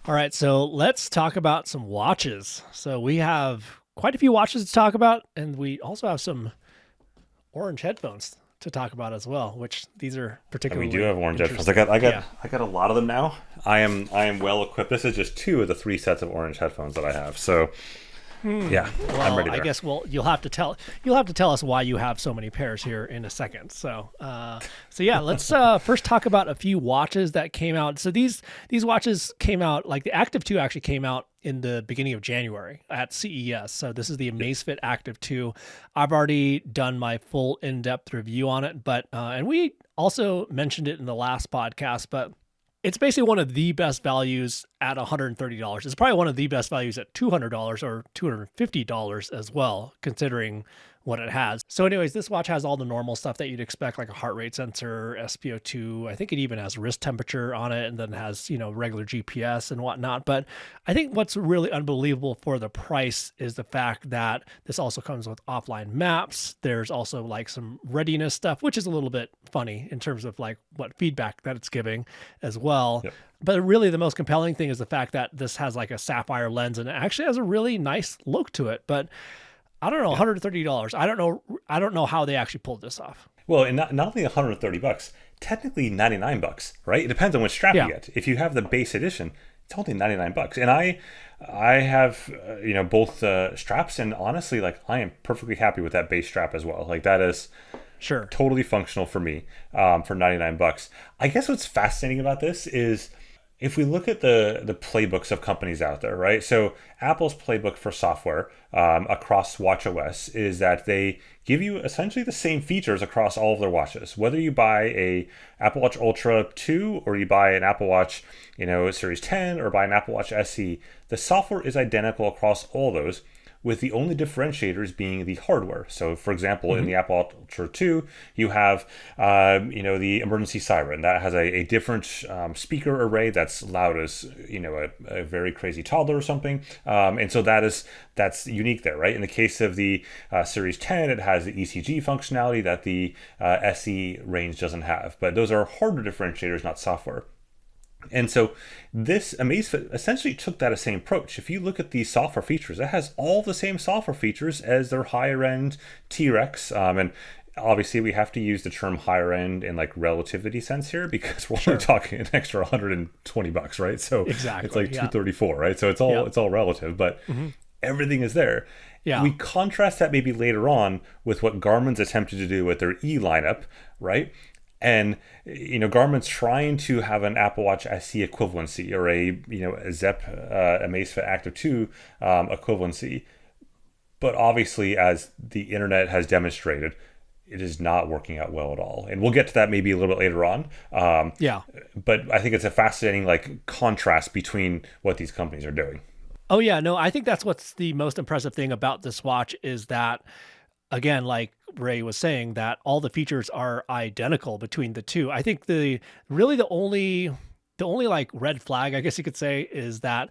All right, so let's talk about some watches. So we have quite a few watches to talk about, and we also have some orange headphones to talk about as well, which these are And we do particularly have orange headphones. interesting. Yeah. I got a lot of them now. I am well equipped. This is just two of the three sets of orange headphones that I have. So yeah, I'm Well, ready I there. guess you'll have to tell us why you have so many pairs here in a second. So yeah, let's first talk about a few watches that came out. So these watches came out, like the Active 2 actually came out in the beginning of January at CES. So this is the Amazfit Active 2. I've already done my full in-depth review on it, but and we also mentioned it in the last podcast, but it's basically one of the best values at $130. It's probably one of the best values at $200 or $250 as well, considering what it has. So anyways, this watch has all the normal stuff that you'd expect, like a heart rate sensor, SpO2. I think it even has wrist temperature on it, and then has, regular GPS and whatnot. But I think what's really unbelievable for the price is the fact that this also comes with offline maps. There's also like some readiness stuff, which is a little bit funny in terms of like what feedback that it's giving as well. Yep. But really the most compelling thing is the fact that this has like a sapphire lens and it actually has a really nice look to it. But I don't know, Yeah. $130. I don't know how they actually pulled this off. Well, and not only $130, technically $99, right? It depends on which strap you Yeah, get. If you have the base edition, it's only $99. And I have both straps, and honestly, like I am perfectly happy with that base strap as well. Like that is sure. totally functional for me for $99. I guess what's fascinating about this is if we look at the playbooks of companies out there, right? So Apple's playbook for software across watchOS is that they give you essentially the same features across all of their watches. Whether you buy a Apple Watch Ultra 2 or you buy an Apple Watch, Series 10 or buy an Apple Watch SE, the software is identical across all those, with the only differentiators being the hardware. So, for example, in the Apple Ultra 2, you have, the emergency siren that has a different speaker array that's loud as, a very crazy toddler or something. And so that's unique there, right? In the case of the Series 10, it has the ECG functionality that the SE range doesn't have. But those are hardware differentiators, not software. And so this Amazfit essentially took that same approach. If you look at the software features, it has all the same software features as their higher end T-Rex. And obviously we have to use the term higher end in like relativity sense here because we're only Sure. talking an extra $120, right? So it's Exactly. like Yeah. 234, right? So it's all Yep. it's all relative, but everything is there. Yeah. We contrast that maybe later on with what Garmin's attempted to do with their E lineup, right? And Garmin's trying to have an Apple Watch SE equivalency or a Zepp Amazfit Active 2 equivalency, but obviously, as the internet has demonstrated, it is not working out well at all. And we'll get to that maybe a little bit later on. Yeah. But I think it's a fascinating like contrast between what these companies are doing. Oh yeah, no, I think that's what's the most impressive thing about this watch is that, again, like Ray was saying, that all the features are identical between the two. I think the only like red flag, I guess you could say, is that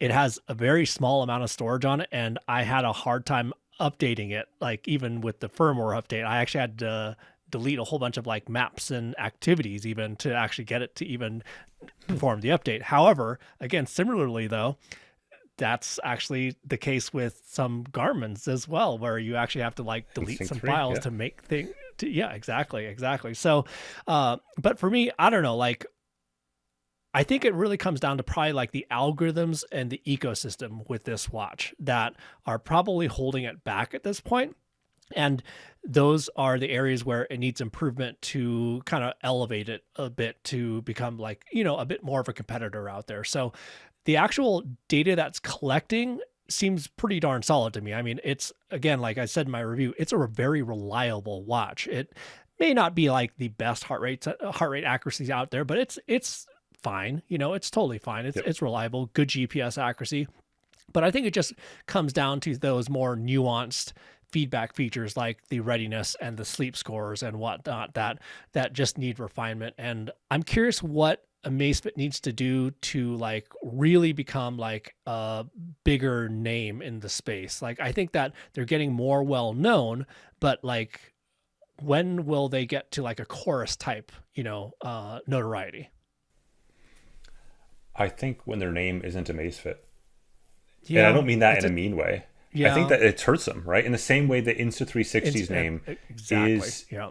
it has a very small amount of storage on it, and I had a hard time updating it. Like even with the firmware update, I actually had to delete a whole bunch of like maps and activities even to actually get it to even perform the update. However, again, similarly though, that's actually the case with some Garmin's as well, where you actually have to like delete Instinct some 3, files yeah. to make things. Yeah, exactly. So, but for me, I don't know. Like, I think it really comes down to probably like the algorithms and the ecosystem with this watch that are probably holding it back at this point. And those are the areas where it needs improvement to kind of elevate it a bit to become like, a bit more of a competitor out there. So the actual data that's collecting seems pretty darn solid to me. I mean, it's, again, like I said in my review, it's a very reliable watch. It may not be like the best heart rate accuracy out there, but it's fine. It's totally fine. It's Yep. it's reliable, good GPS accuracy. But I think it just comes down to those more nuanced feedback features like the readiness and the sleep scores and whatnot that just need refinement. And I'm curious what Amazfit needs to do to like really become like a bigger name in the space. Like I think that they're getting more well known, but like when will they get to like a chorus type, notoriety? I think when their name isn't Amazfit. And Yeah, I don't mean that in a mean way. I think yeah, that it hurts them, right? In the same way that Insta360's name exactly. is Yeah,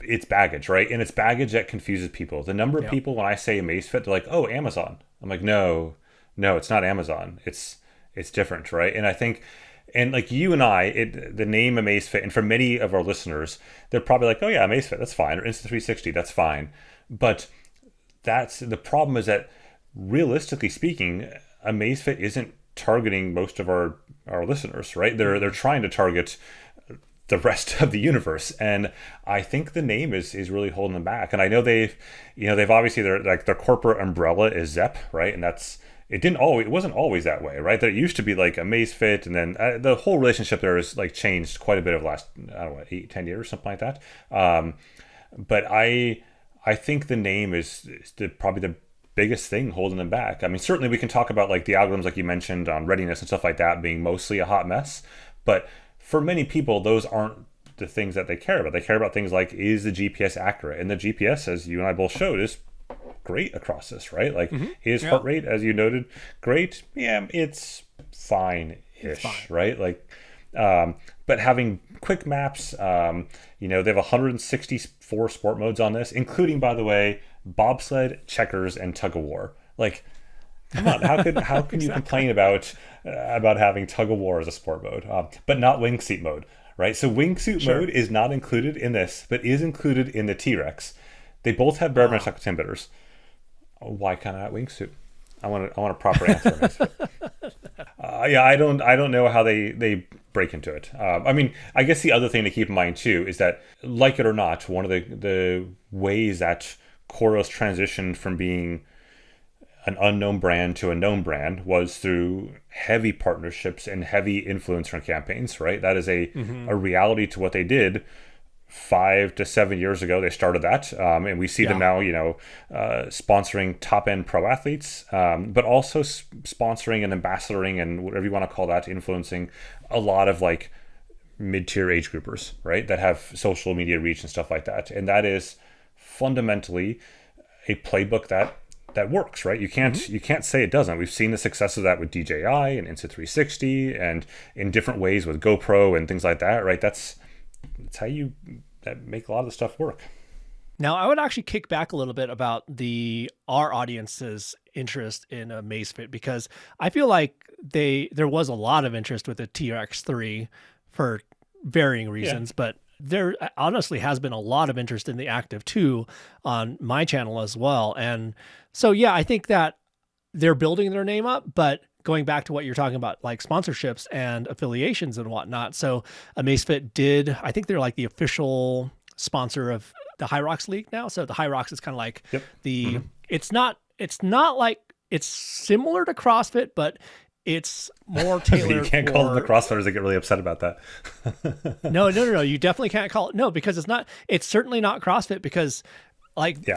it's baggage, right? And it's baggage that confuses people. The number of yeah, people when I say Amazfit, they're like, "Oh, Amazon." I'm like, "No, no, it's not Amazon. It's different, right?" And I think, and like you and I, the name Amazfit, and for many of our listeners, they're probably like, "Oh yeah, Amazfit, that's fine," or Insta360, that's fine. But that's the problem is that realistically speaking, Amazfit isn't targeting most of our listeners, right? They're trying to target the rest of the universe, and I think the name is really holding them back. And I know they've obviously their corporate umbrella is Zepp, right? And it wasn't always that way, right? That it used to be like Amazfit, and then the whole relationship there is like changed quite a bit of the last, I don't know, 8-10 years, something like that. But I think the name is probably the biggest thing holding them back. I mean, certainly we can talk about like the algorithms, like you mentioned, on readiness and stuff like that being mostly a hot mess, but for many people, those aren't the things that they care about. They care about things like, is the GPS accurate? And the GPS, as you and I both showed, is great across this, right? Like, is yeah, heart rate, as you noted, great? Yeah, it's it's fine-ish, fine. right? Like, but having quick maps, they have 164 sport modes on this, including, by the way, bobsled, checkers, and tug of war. Like, come on, how can you complain about having tug of war as a sport mode, but not wingsuit mode, right? So wingsuit Sure. mode is not included in this, but is included in the T-Rex. They both have bare metal timbitters. Why can't I have wingsuit? I want a proper answer on this. Yeah, I don't know how they break into it. I mean, I guess the other thing to keep in mind too is that, like it or not, one of the ways that Coros transitioned from being an unknown brand to a known brand was through heavy partnerships and heavy influencer campaigns, right? That is a reality to what they did 5 to 7 years ago. They started that, and we see them Yeah. now, sponsoring top end pro athletes, but also sponsoring and ambassadoring and whatever you want to call that, influencing a lot of like mid-tier age groupers, right? That have social media reach and stuff like that. And that is fundamentally a playbook that works, right? You can't say it doesn't. We've seen the success of that with DJI and Insta360 and in different ways with GoPro and things like that, right? That's how that make a lot of the stuff work. Now, I would actually kick back a little bit about our audience's interest in Amazfit, because I feel like there was a lot of interest with the TRX3 for varying reasons, but there honestly has been a lot of interest in the Active 2 on my channel as well. And so, yeah, I think that they're building their name up, but going back to what you're talking about, like sponsorships and affiliations and whatnot. So Amazfit I think they're like the official sponsor of the High Rocks League now. So the High Rocks is kind of like it's not like, it's similar to CrossFit, but it's more tailored. You can't call them the CrossFitters. They get really upset about that. No. You definitely can't call it. No, because it's certainly not CrossFit, because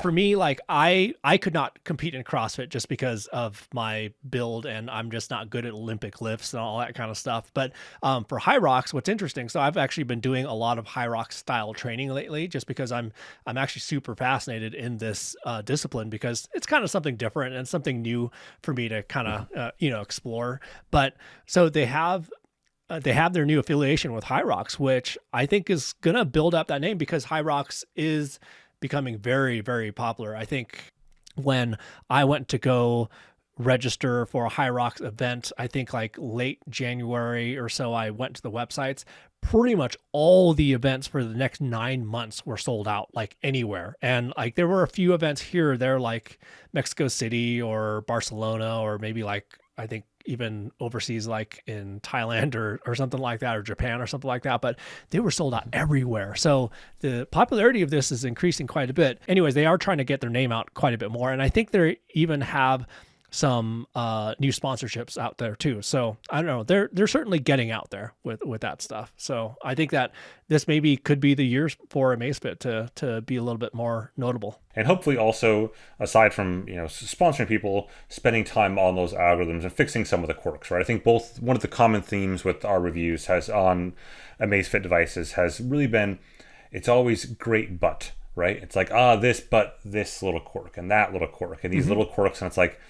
for me, like I could not compete in CrossFit just because of my build, and I'm just not good at Olympic lifts and all that kind of stuff. But for High Rocks, what's interesting, so I've actually been doing a lot of High Rocks style training lately, just because I'm actually super fascinated in this discipline, because it's kind of something different and something new for me to kind of explore. But so they have their new affiliation with High Rocks, which I think is gonna build up that name, because High Rocks is becoming very, very popular. I think when I went to go register for a High Rocks event, I think like late January or so, I went to the websites. Pretty much all the events for the next 9 months were sold out, like anywhere. And like there were a few events here or there, like Mexico City or Barcelona, or maybe like I think even overseas, like in Thailand or something like that, or Japan or something like that, but they were sold out everywhere. So the popularity of this is increasing quite a bit. Anyways, they are trying to get their name out quite a bit more. And I think they even have some new sponsorships out there too. So I don't know, they're certainly getting out there with that stuff. So I think that this maybe could be the year for Amazfit to be a little bit more notable. And hopefully also, aside from sponsoring people, spending time on those algorithms and fixing some of the quirks, right? I think one of the common themes with our reviews has on Amazfit devices has really been, it's always great but, right? It's like, this little quirk and that little quirk and these little quirks, and it's like,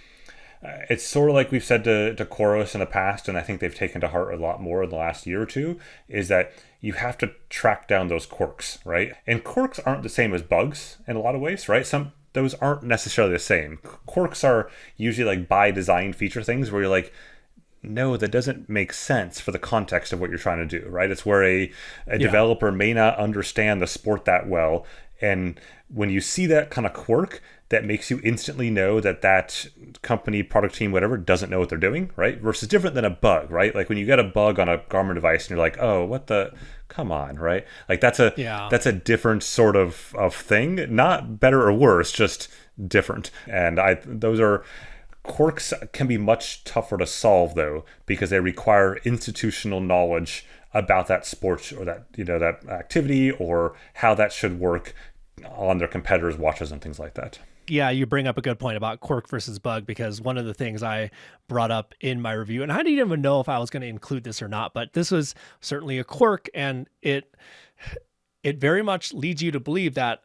it's sort of like we've said to Chorus in the past, and I think they've taken to heart a lot more in the last year or two, is that you have to track down those quirks, right? And quirks aren't the same as bugs in a lot of ways, right? Those aren't necessarily the same. Quirks are usually like by design feature things where you're like, no, that doesn't make sense for the context of what you're trying to do, right? It's where a developer may not understand the sport that well. And when you see that kind of quirk, that makes you instantly know that that company, product team, whatever, doesn't know what they're doing, right? Versus different than a bug, right? Like when you get a bug on a Garmin device and you're like, oh, what the, come on, right? Like that's a different sort of thing, not better or worse, just different. And those are, quirks can be much tougher to solve though, because they require institutional knowledge about that sport or that, that activity or how that should work on their competitors' watches and things like that. Yeah, you bring up a good point about quirk versus bug, because one of the things I brought up in my review, and I didn't even know if I was going to include this or not, but this was certainly a quirk, and it very much leads you to believe that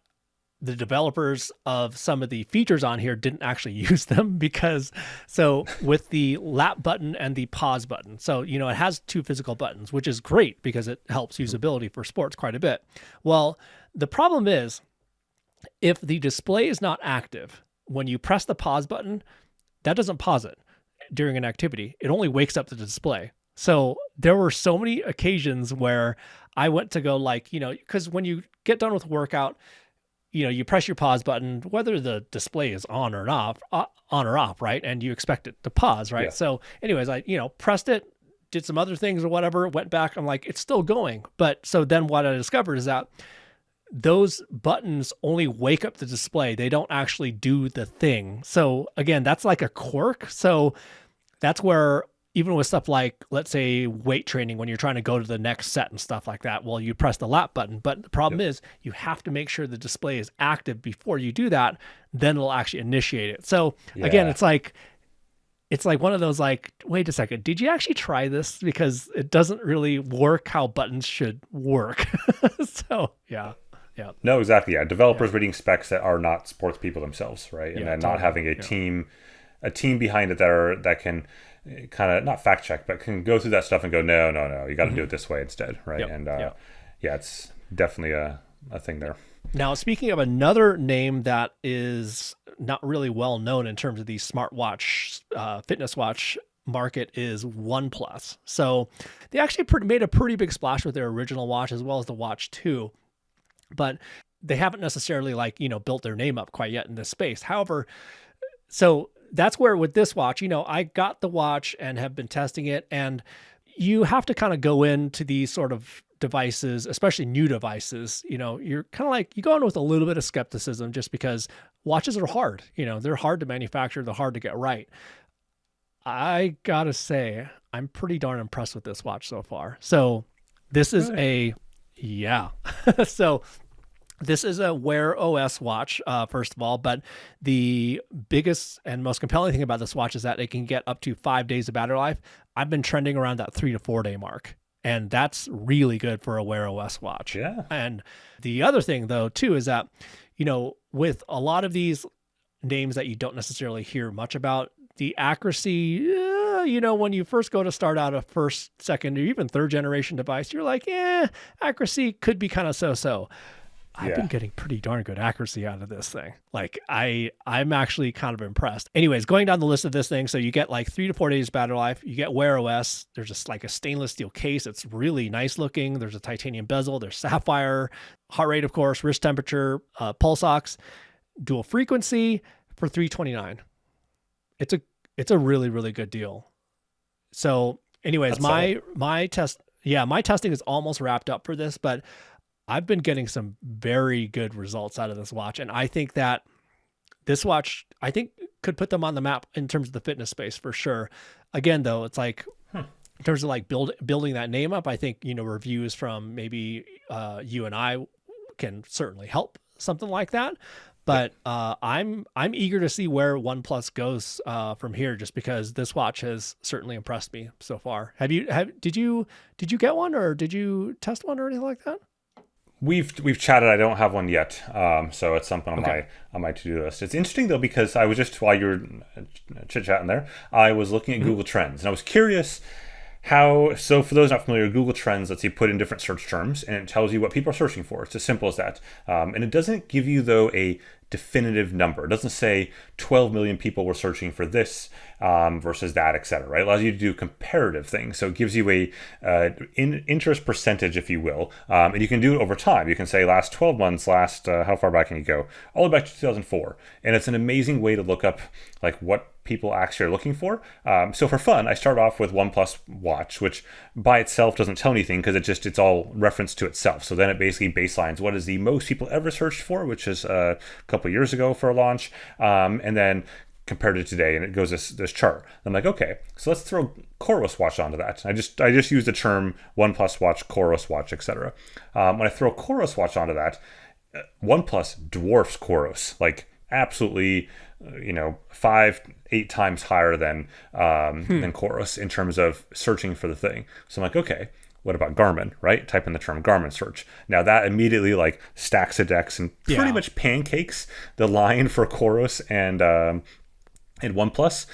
the developers of some of the features on here didn't actually use them, because so with the lap button and the pause button, so it has two physical buttons, which is great because it helps usability for sports quite a bit. Well, the problem is, if the display is not active, when you press the pause button, that doesn't pause it during an activity. It only wakes up the display. So there were so many occasions where I went to go because when you get done with a workout, you press your pause button, whether the display is on or off, right? And you expect it to pause, right? Yeah. So anyways, I, pressed it, did some other things or whatever, went back. I'm like, it's still going. But so then what I discovered is that those buttons only wake up the display. They don't actually do the thing. So again, that's like a quirk. So that's where even with stuff like, let's say, weight training, when you're trying to go to the next set and stuff like that, well, you press the lap button. But the problem is you have to make sure the display is active before you do that. Then it'll actually initiate it. So again, it's like one of those wait a second, did you actually try this? Because it doesn't really work how buttons should work. So yeah. Yeah. No, exactly. Yeah. Developers reading specs that are not sports people themselves, right? And then not having a team behind it that can kind of not fact check, but can go through that stuff and go, no, you got to do it this way instead, right? Yep. And it's definitely a thing there. Now, speaking of another name that is not really well known in terms of the smartwatch, fitness watch market, is OnePlus. So they actually made a pretty big splash with their original watch as well as the Watch 2. But they haven't necessarily built their name up quite yet in this space. However, so that's where with this watch, I got the watch and have been testing it, and you have to kind of go into these sort of devices, especially new devices. You're kind of you go in with a little bit of skepticism just because watches are hard. They're hard to manufacture. They're hard to get right. I gotta say, I'm pretty darn impressed with this watch so far. So this is so this is a Wear OS watch, first of all, but the biggest and most compelling thing about this watch is that it can get up to 5 days of battery life. I've been trending around that 3 to 4 day mark, and that's really good for a Wear OS watch. Yeah. And the other thing, though, too, is that, with a lot of these names that you don't necessarily hear much about, the accuracy, when you first go to start out a first, second, or even third generation device, you're like, accuracy could be kind of so-so. I've been getting pretty darn good accuracy out of this thing. I'm actually kind of impressed. Anyways, going down the list of this thing, so you get 3 to 4 days battery life. You get Wear OS. There's just a stainless steel case. It's really nice looking. There's a titanium bezel. There's sapphire. Heart rate, of course. Wrist temperature. Pulse ox. Dual frequency for $329. It's a really, really good deal. So anyways, my testing is almost wrapped up for this, but I've been getting some very good results out of this watch. And I think that this watch, could put them on the map in terms of the fitness space for sure. Again, though, it's in terms of building that name up, I think, reviews from maybe you and I can certainly help something like that. But I'm eager to see where OnePlus goes from here, just because this watch has certainly impressed me so far. Did you get one, or did you test one or anything like that? We've chatted. I don't have one yet, so it's something on Okay. my to do list. It's interesting though because I was just while you were chit chatting there, I was looking at Mhm. Google Trends and I was curious how. So for those not familiar, Google Trends lets you put in different search terms and it tells you what people are searching for. It's as simple as that, and it doesn't give you though a definitive number. It doesn't say 12 million people were searching for this versus that, etc. Right? It allows you to do comparative things. So it gives you a interest percentage, if you will, and you can do it over time. You can say last 12 months, last how far back can you go? All the way back to 2004, and it's an amazing way to look up like what people actually are looking for. So for fun, I start off with OnePlus Watch, which by itself doesn't tell anything because it's all referenced to itself. So then it basically baselines what is the most people ever searched for, which is a couple years ago for a launch, and then compared to today, and it goes this chart. I'm like, okay, so let's throw Chorus Watch onto that. I just use the term OnePlus Watch, Chorus Watch, etc. When I throw Chorus Watch onto that, OnePlus dwarfs Chorus, like absolutely, 5-8 times higher than Chorus in terms of searching for the thing. So I'm like, okay, what about Garmin, right? Type in the term Garmin search. Now that immediately like stacks the decks and pretty Yeah. much pancakes the line for Chorus and OnePlus.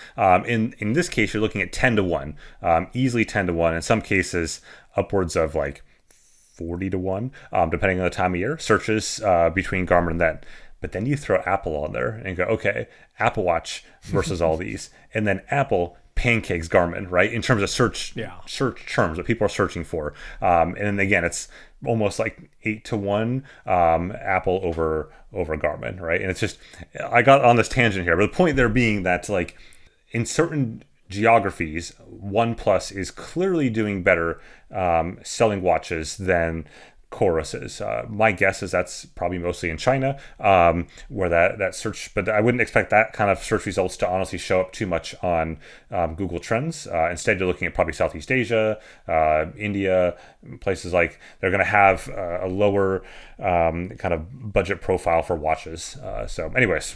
In this case, you're looking at 10 to 1, easily 10 to 1. In some cases, upwards of like 40 to 1, depending on the time of year. Searches between Garmin and that. But then you throw Apple on there and go, okay, Apple Watch versus all these, and then Apple pancakes Garmin, right? In terms of search Yeah. terms that people are searching for, and then again, it's almost like 8 to 1, Apple over Garmin, right? And it's just, I got on this tangent here, but the point there being that like in certain geographies, OnePlus is clearly doing better selling watches than Chorus is. My guess is that's probably mostly in China, where that search, but I wouldn't expect that kind of search results to honestly show up too much on Google Trends. Instead, you're looking at probably Southeast Asia, India, places like they're going to have a lower kind of budget profile for watches. So, anyways,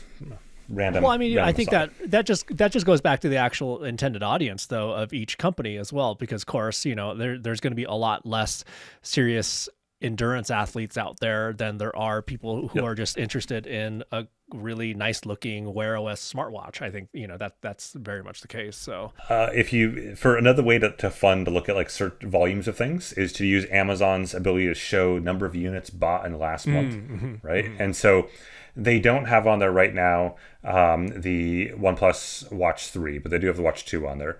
Well, I mean, I random think aside. that just goes back to the actual intended audience, though, of each company as well, because, of course, there's going to be a lot less serious endurance athletes out there than there are people who Yep. are just interested in a really nice looking Wear OS smartwatch. I think that's very much the case. So If you for another way to fun to look at like search volumes of things is to use Amazon's ability to show number of units bought in the last month, right? And so they don't have on there right now the OnePlus Watch 3, but they do have the Watch 2 on there.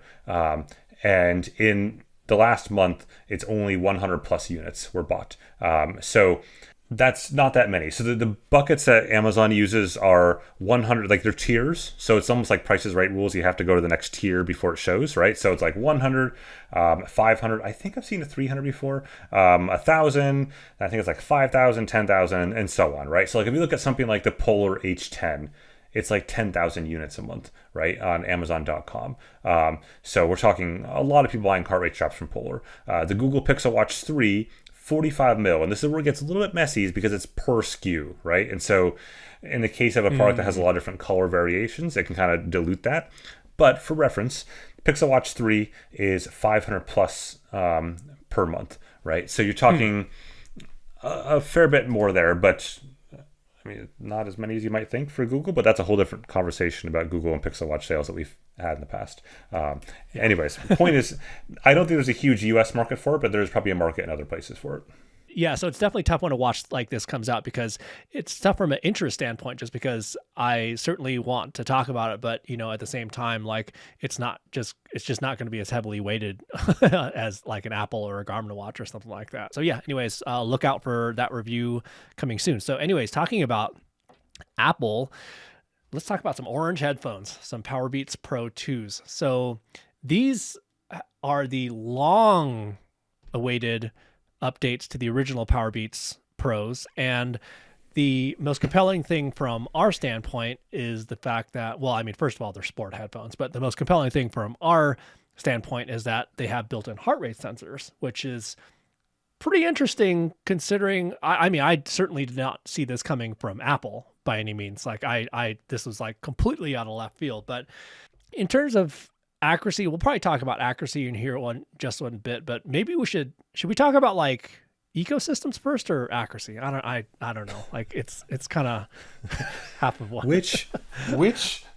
And in the last month, it's only 100 plus units were bought. So that's not that many. So the buckets that Amazon uses are 100, like they're tiers. So it's almost like Price is Right rules. You have to go to the next tier before it shows, right? So it's like 100, 500. I think I've seen a 300 before, 1,000. I think it's like 5,000, 10,000, and so on, right? So like if you look at something like the Polar H10, it's like 10,000 units a month, right, on Amazon.com. So we're talking a lot of people buying heart rate straps from Polar. The Google Pixel Watch 3, 45 mil, and this is where it gets a little bit messy, is because it's per SKU, right? And so in the case of a product that has a lot of different color variations, it can kind of dilute that. But for reference, Pixel Watch 3 is 500 plus per month, right? So you're talking a fair bit more there, but I mean, not as many as you might think for Google, but that's a whole different conversation about Google and Pixel Watch sales that we've had in the past. Anyways, the point is, I don't think there's a huge US market for it, but there's probably a market in other places for it. yeah, so it's definitely tough when a watch like this comes out, because it's tough from an interest standpoint, just because I certainly want to talk about it, but at the same time, like it's just not going to be as heavily weighted as like an Apple or a Garmin watch or something like that. So yeah, anyways, look out for that review coming soon. So anyways, talking about Apple, let's talk about some orange headphones, some Powerbeats Pro 2s. So these are the long awaited updates to the original Powerbeats Pros. And the most compelling thing from our standpoint is the fact that, well, I mean, first of all, they're sport headphones, but the most compelling thing from our standpoint is that they have built-in heart rate sensors, which is pretty interesting considering, I mean, I certainly did not see this coming from Apple by any means. Like this was like completely out of left field, but in terms of accuracy, we'll probably talk about accuracy in here just one bit, but maybe should we talk about like ecosystems first or accuracy? I don't know. Like it's kind of half of one. Which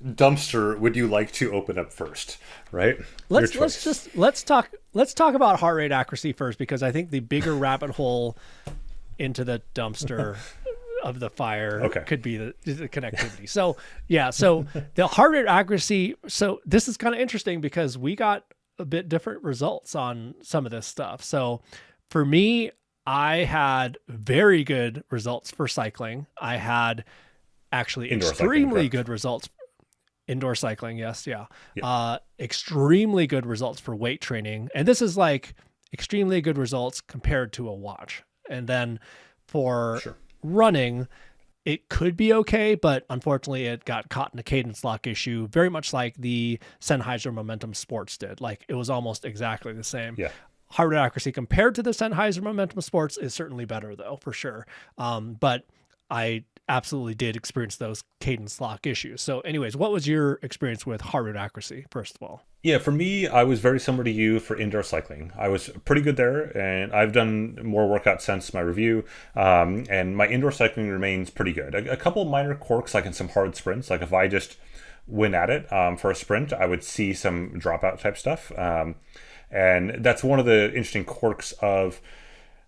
dumpster would you like to open up first, right? Let's talk about heart rate accuracy first, because I think the bigger rabbit hole into the dumpster of the fire could be the connectivity. So the heart rate accuracy. So this is kind of interesting because we got a bit different results on some of this stuff. So for me, I had very good results for cycling. I had actually extremely good results. Indoor cycling, yes, yeah. Extremely good results for weight training. And this is like extremely good results compared to a watch. And then for running, it could be okay, but unfortunately it got caught in a cadence lock issue, very much like the Sennheiser Momentum Sports did. Like it was almost exactly the same. Yeah. Heart rate accuracy compared to the Sennheiser Momentum Sports is certainly better though, for sure. But I absolutely did experience those cadence lock issues. So anyways, what was your experience with heart rate accuracy, first of all? Yeah, for me, I was very similar to you for indoor cycling. I was pretty good there, and I've done more workouts since my review, and my indoor cycling remains pretty good. A couple minor quirks, like in some hard sprints, like if I just went at it for a sprint, I would see some dropout type stuff. And that's one of the interesting quirks of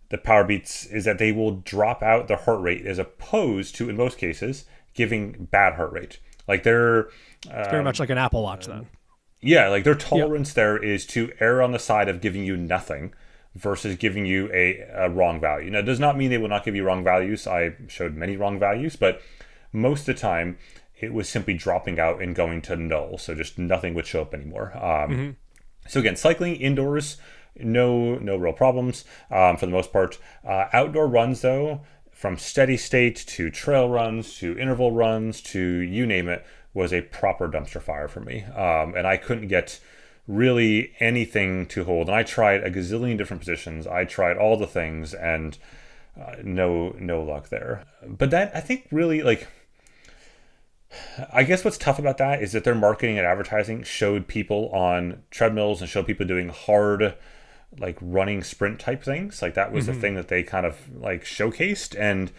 the Powerbeats is that they will drop out the heart rate as opposed to, in most cases, giving bad heart rate. Like they're... It's very much like an Apple Watch then. Yeah, like their tolerance there is to err on the side of giving you nothing versus giving you a wrong value. Now, it does not mean they will not give you wrong values. I showed many wrong values, but most of the time it was simply dropping out and going to null. So just nothing would show up anymore. So again, cycling indoors, no real problems for the most part. Outdoor runs, though, from steady state to trail runs to interval runs to you name it, was a proper dumpster fire for me. And I couldn't get really anything to hold. And I tried a gazillion different positions. I tried all the things and no luck there. But that, I think, really, like... I guess what's tough about that is that their marketing and advertising showed people on treadmills and showed people doing hard, like running sprint type things. Like that was the thing that they kind of like showcased, and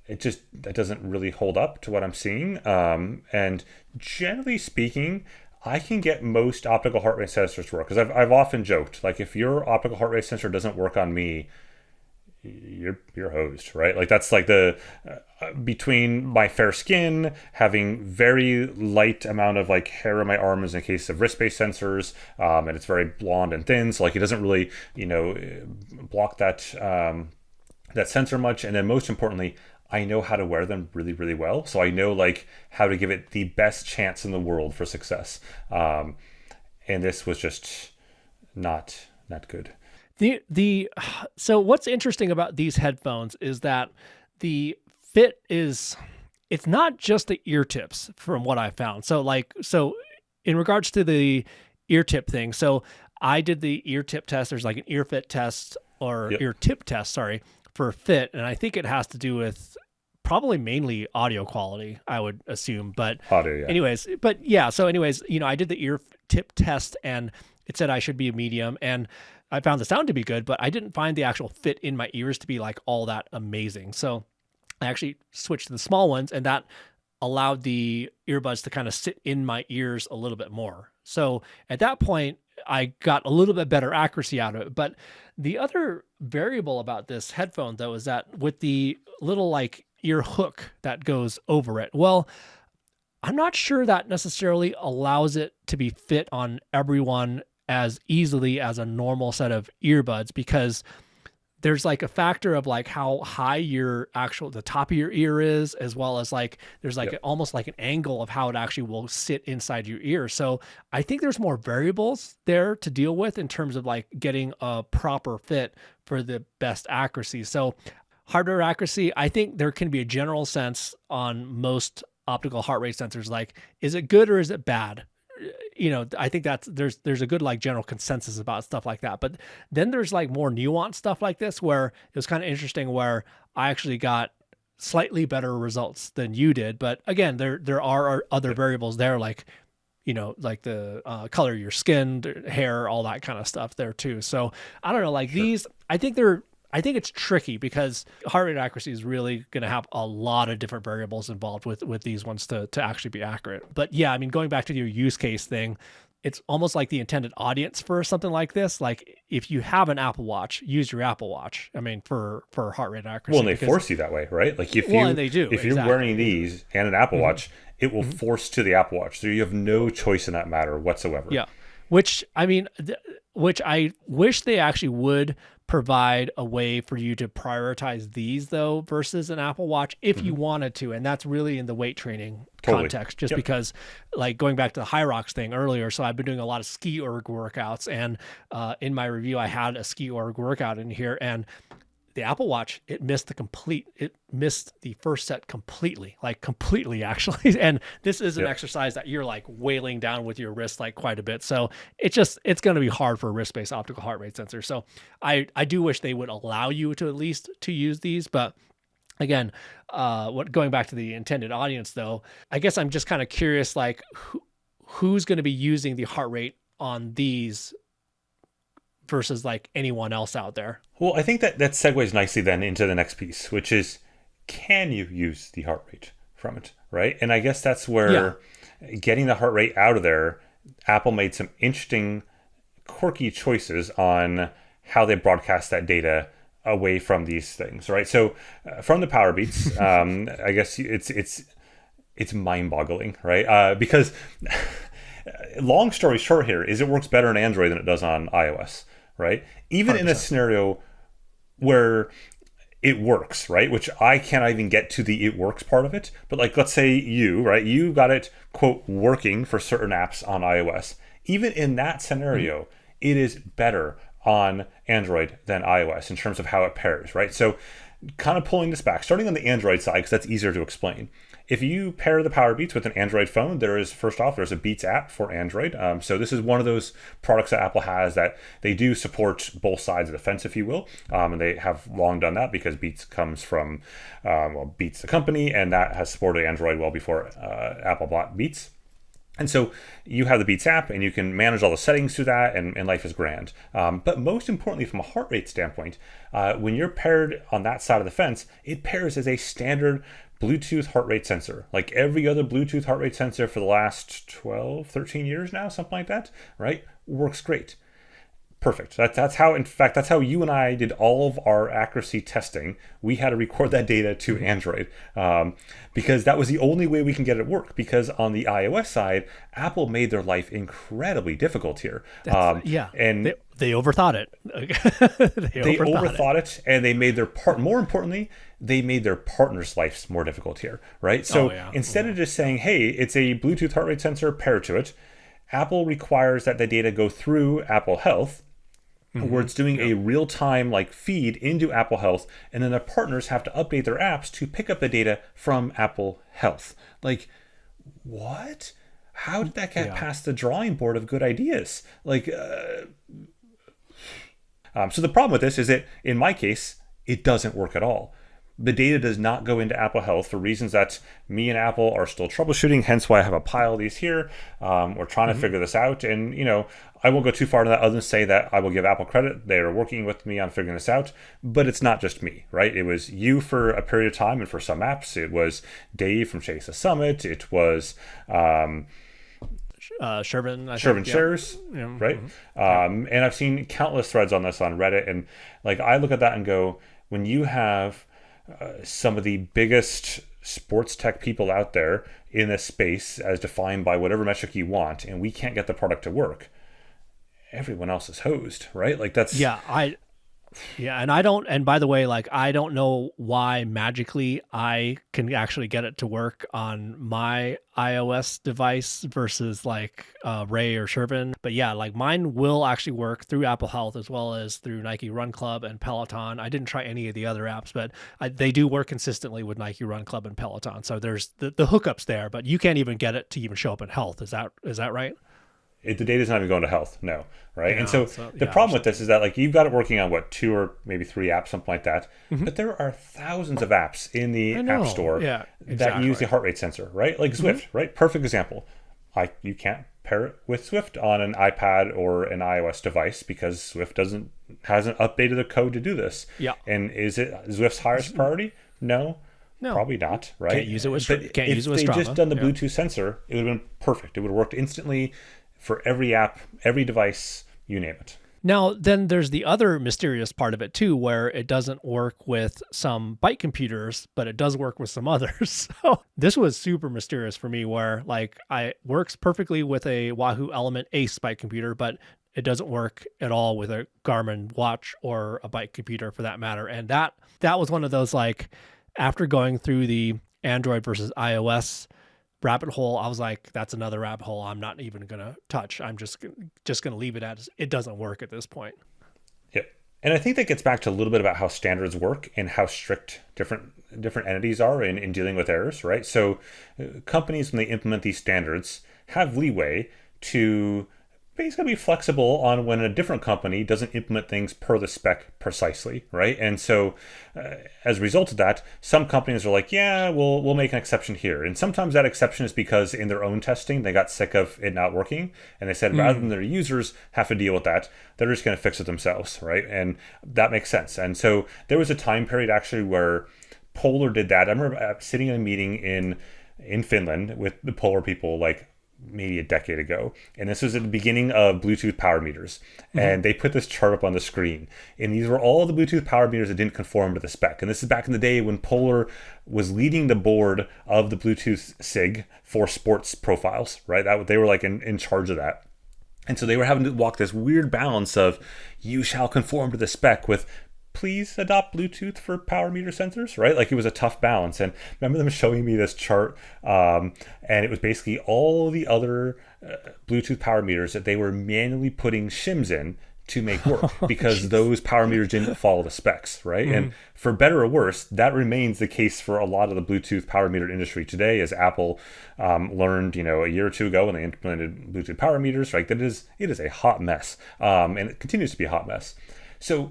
that doesn't really hold up to what I'm seeing. And generally speaking, I can get most optical heart rate sensors to work, because I've often joked, like if your optical heart rate sensor doesn't work on me, you're hosed, right? Like that's like the between my fair skin, having very light amount of like hair on my arms in the case of wrist-based sensors, and it's very blonde and thin, so like it doesn't really block that sensor much. And then most importantly, I know how to wear them really, really well, so I know like how to give it the best chance in the world for success. And this was just not good. So what's interesting about these headphones is that the fit it's not just the ear tips from what I found. So in regards to the ear tip thing, so I did the ear tip test. There's like an ear fit test or ear tip test, sorry, for fit. And I think it has to do with probably mainly audio quality, I would assume. But audio, yeah. anyways, I did the ear tip test and it said I should be a medium, and I found the sound to be good, but I didn't find the actual fit in my ears to be like all that amazing. So I actually switched to the small ones, and that allowed the earbuds to kind of sit in my ears a little bit more. So at that point, I got a little bit better accuracy out of it. But the other variable about this headphone, though, is that with the little like ear hook that goes over it, well, I'm not sure that necessarily allows it to be fit on everyone as easily as a normal set of earbuds, because there's like a factor of like how high the top of your ear is, as well as like there's like almost like an angle of how it actually will sit inside your ear. So I think there's more variables there to deal with in terms of like getting a proper fit for the best accuracy. So heart rate accuracy, I think there can be a general sense on most optical heart rate sensors, like, is it good or is it bad? I think there's a good like general consensus about stuff like that. But then there's like more nuanced stuff like this, where it was kind of interesting, where I actually got slightly better results than you did. But again, there are other variables there, like, like the color of your skin, hair, all that kind of stuff there too. So I don't know, like these, I think they're I think it's tricky because heart rate accuracy is really going to have a lot of different variables involved with these ones to actually be accurate. But yeah, I mean, going back to your use case thing, it's almost like the intended audience for something like this. Like if you have an Apple Watch, use your Apple Watch. I mean, for heart rate accuracy. Well, and they force you that way, right? Like if they do. If you're wearing these and an Apple Watch, it will force to the Apple Watch. So you have no choice in that matter whatsoever. Yeah. Which I mean, which I wish they actually would provide a way for you to prioritize these though versus an Apple Watch if you wanted to, and that's really in the weight training context, just because like going back to the High Rocks thing earlier. So I've been doing a lot of ski org workouts, and in my review I had a ski org workout in here, and the Apple Watch, it missed the first set completely actually. And this is an exercise that you're like wailing down with your wrist like quite a bit. So it's going to be hard for a wrist-based optical heart rate sensor. So I do wish they would allow you to at least to use these, but again, going back to the intended audience though, I guess I'm just kind of curious, like who's going to be using the heart rate on these versus like anyone else out there. Well, I think that segues nicely then into the next piece, which is, can you use the heart rate from it, right? And I guess that's where getting the heart rate out of there, Apple made some interesting, quirky choices on how they broadcast that data away from these things, right? So from the Powerbeats, I guess it's mind-boggling, right? Because long story short here is it works better on Android than it does on iOS, right? Even 100%. In a scenario where it works, right? Which I can't even get to the it works part of it. But like, let's say you got it, quote, working for certain apps on iOS. Even in that scenario, it is better on Android than iOS in terms of how it pairs, right? So kind of pulling this back, starting on the Android side, because that's easier to explain. If you pair the Powerbeats with an Android phone, there's a Beats app for Android. So this is one of those products that Apple has that they do support both sides of the fence, if you will. And they have long done that because Beats comes from, Beats the company, and that has supported Android well before Apple bought Beats. And so you have the Beats app and you can manage all the settings through that, and life is grand. But most importantly, from a heart rate standpoint, when you're paired on that side of the fence, it pairs as a standard Bluetooth heart rate sensor, like every other Bluetooth heart rate sensor for the last 12, 13 years now, something like that, right? Works great. Perfect. That's how you and I did all of our accuracy testing. We had to record that data to Android because that was the only way we can get it to work. Because on the iOS side, Apple made their life incredibly difficult here. And they overthought it. they overthought it, and they made their more importantly, they made their partners' lives more difficult here, right? So instead of just saying, hey, it's a Bluetooth heart rate sensor, pair to it, Apple requires that the data go through Apple Health, where it's doing a real-time like feed into Apple Health, and then the partners have to update their apps to pick up the data from Apple Health. Like, what? How did that get past the drawing board of good ideas? Like, so the problem with this is that, in my case, it doesn't work at all. The data does not go into Apple Health for reasons that me and Apple are still troubleshooting, hence why I have a pile of these here. We're trying to figure this out. And, I won't go too far into that other than say that I will give Apple credit. They are working with me on figuring this out. But it's not just me, right? It was you for a period of time and for some apps. It was Dave from Chase the Summit. It was... Shervin shares, right? And I've seen countless threads on this on Reddit. And like, I look at that and go, when you have... some of the biggest sports tech people out there in this space, as defined by whatever metric you want, and we can't get the product to work, everyone else is hosed, right? Like that's and by the way, like, I don't know why magically I can actually get it to work on my iOS device versus like Ray or Shervin. But yeah, like mine will actually work through Apple Health as well as through Nike Run Club and Peloton. I didn't try any of the other apps, but they do work consistently with Nike Run Club and Peloton. So there's the hookups there, but you can't even get it to even show up in Health. Is that right? The data's not even going to Health, no, right? And so the problem with this is that like you've got it working on 2 or maybe 3 apps, something like that. But there are thousands of apps in the App Store that use the heart rate sensor, right? Like Zwift, right? Perfect example. You can't pair it with Swift on an iPad or an iOS device because Swift hasn't updated the code to do this. Yeah. And is it Swift's highest priority? No. No. Probably not, right? Can't use it with But can't use it with if they Strava. just done the Bluetooth sensor, it would have been perfect. It would have worked instantly for every app, every device, you name it. Now, then there's the other mysterious part of it too, where it doesn't work with some bike computers, but it does work with some others. So this was super mysterious for me, where like I works perfectly with a Wahoo Element Ace bike computer, but it doesn't work at all with a Garmin watch or a bike computer for that matter. And that was one of those, like, after going through the Android versus iOS rabbit hole, I was like, that's another rabbit hole I'm not even going to touch. I'm just going to leave it as it doesn't work at this point. Yep. And I think that gets back to a little bit about how standards work and how strict different entities are in dealing with errors, right? So companies, when they implement these standards, have leeway to basically be flexible on when a different company doesn't implement things per the spec precisely, right? And so as a result of that, some companies are like, yeah, we'll make an exception here. And sometimes that exception is because in their own testing, they got sick of it not working. And they said, rather than their users have to deal with that, they're just going to fix it themselves, right? And that makes sense. And so there was a time period actually where Polar did that. I remember sitting in a meeting in Finland with the Polar people, like maybe a decade ago, and this was at the beginning of Bluetooth power meters, and they put this chart up on the screen, and these were all the Bluetooth power meters that didn't conform to the spec. And this is back in the day when Polar was leading the board of the Bluetooth SIG for sports profiles, right? That they were like in charge of that. And so they were having to walk this weird balance of, you shall conform to the spec, with please adopt Bluetooth for power meter sensors, right? Like, it was a tough balance. And I remember them showing me this chart, and it was basically all the other Bluetooth power meters that they were manually putting shims in to make work because those power meters didn't follow the specs, right? And for better or worse, that remains the case for a lot of the Bluetooth power meter industry today, as Apple learned, a year or two ago when they implemented Bluetooth power meters, right? That it is a hot mess, and it continues to be a hot mess. So,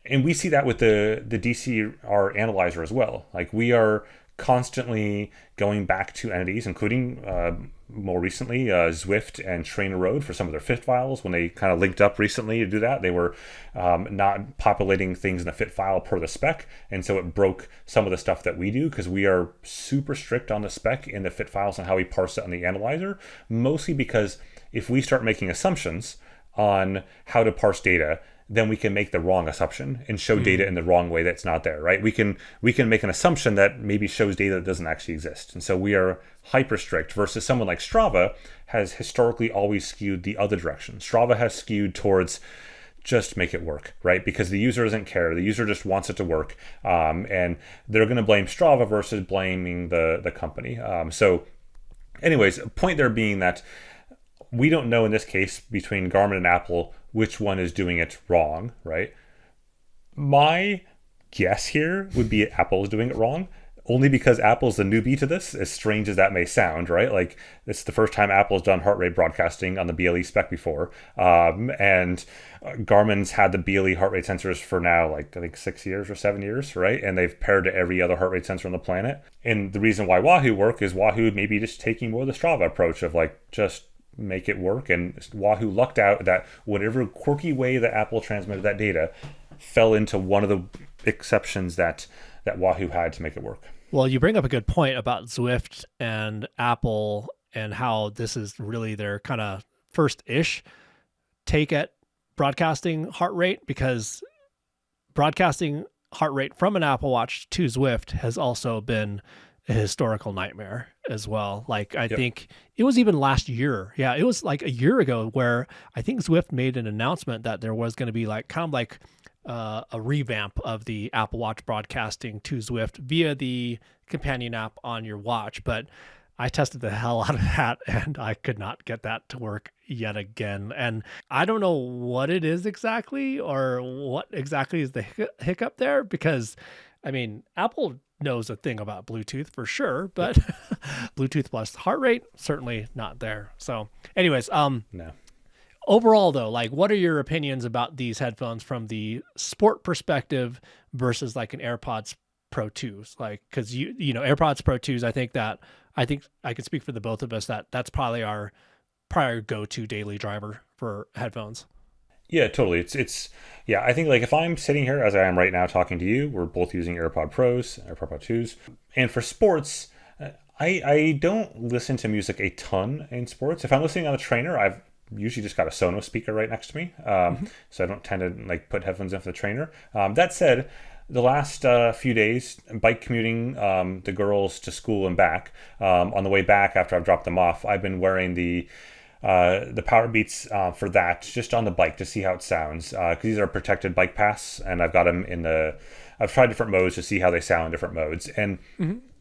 and we see that with the DCR analyzer as well. Like, we are constantly going back to entities, including more recently Zwift and Trainer Road for some of their fit files. When they kind of linked up recently to do that, they were not populating things in the fit file per the spec. And so it broke some of the stuff that we do, because we are super strict on the spec in the fit files and how we parse it on the analyzer, mostly because if we start making assumptions on how to parse data, then we can make the wrong assumption and show data in the wrong way that's not there, right? We can make an assumption that maybe shows data that doesn't actually exist. And so we are hyper strict, versus someone like Strava has historically always skewed the other direction. Strava has skewed towards just make it work, right? Because the user doesn't care. The user just wants it to work. And they're going to blame Strava versus blaming the company. So anyways, point there being that we don't know in this case between Garmin and Apple which one is doing it wrong, right? My guess here would be Apple is doing it wrong, only because Apple's the newbie to this, as strange as that may sound, right? Like, this is the first time Apple's done heart rate broadcasting on the BLE spec before. And Garmin's had the BLE heart rate sensors for now, like, I think 6 years or 7 years, right? And they've paired to every other heart rate sensor on the planet. And the reason why Wahoo work is Wahoo maybe just taking more of the Strava approach of, like, just make it work. And Wahoo lucked out that whatever quirky way that Apple transmitted that data fell into one of the exceptions that Wahoo had to make it work. Well, you bring up a good point about Zwift and Apple and how this is really their kind of first-ish take at broadcasting heart rate, because broadcasting heart rate from an Apple Watch to Zwift has also been a historical nightmare as well. Like, I think it was even last year. Yeah, it was like a year ago where I think Zwift made an announcement that there was going to be like kind of like a revamp of the Apple Watch broadcasting to Zwift via the companion app on your watch. But I tested the hell out of that and I could not get that to work yet again. And I don't know what it is exactly, or what exactly is the hiccup there, because I mean, Apple knows a thing about Bluetooth for sure, but Bluetooth plus heart rate, certainly not there. So anyways, no. Overall though, like, what are your opinions about these headphones from the sport perspective versus like an AirPods Pro 2s? Like, cause you know, AirPods Pro 2s, I think I could speak for the both of us that that's probably our probably go-to daily driver for headphones. Yeah, totally. Yeah, I think like if I'm sitting here as I am right now talking to you, we're both using AirPod Pros, AirPod Pro 2s. And for sports, I don't listen to music a ton in sports. If I'm listening on a trainer, I've usually just got a Sonos speaker right next to me. So I don't tend to like put headphones in for the trainer. That said, the last few days, bike commuting the girls to school and back, on the way back after I've dropped them off, I've been wearing the Powerbeats for that, just on the bike to see how it sounds. Because these are protected bike pass, and I've got them I've tried different modes to see how they sound in different modes. And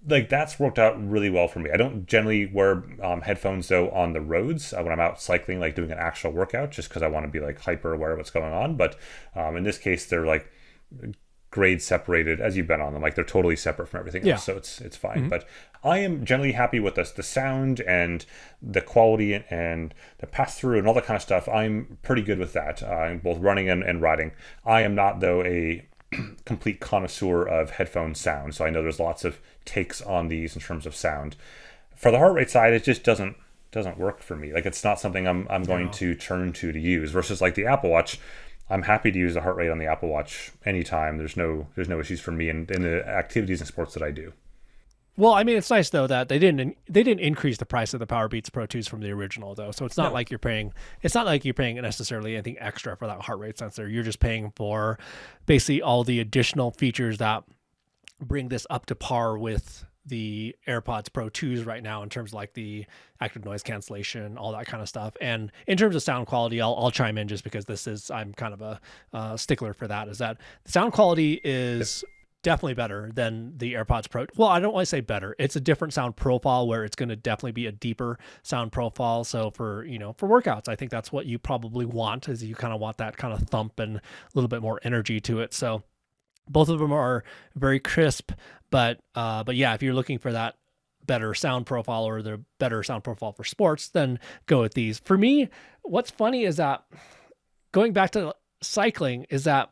like that's worked out really well for me. I don't generally wear headphones though on the roads when I'm out cycling, like doing an actual workout, just because I want to be like hyper aware of what's going on. But in this case, they're like grade separated as you've been on them, like they're totally separate from everything else, so it's fine. But I am generally happy with the sound and the quality and the pass through and all that kind of stuff. I'm pretty good with that, both running and riding. I am not though a complete connoisseur of headphone sound, so I know there's lots of takes on these in terms of sound. For the heart rate side, it just doesn't work for me. Like it's not something I'm going to turn to use, versus like the Apple Watch. I'm happy to use the heart rate on the Apple Watch anytime. There's no issues for me in the activities and sports that I do. Well, I mean, it's nice though that they didn't increase the price of the Powerbeats Pro 2s from the original though. So it's not like you're paying necessarily anything extra for that heart rate sensor. You're just paying for basically all the additional features that bring this up to par with the AirPods Pro 2s right now in terms of like the active noise cancellation, all that kind of stuff. And in terms of sound quality, I'll chime in just because I'm kind of a stickler for that, is that the sound quality is definitely better than the AirPods Pro. Well, I don't want to say better. It's a different sound profile where it's going to definitely be a deeper sound profile. So for workouts, I think that's what you probably want, is you kind of want that kind of thump and a little bit more energy to it. So both of them are very crisp, but yeah, if you're looking for that better sound profile or the better sound profile for sports, then go with these. For me, what's funny is that going back to cycling is that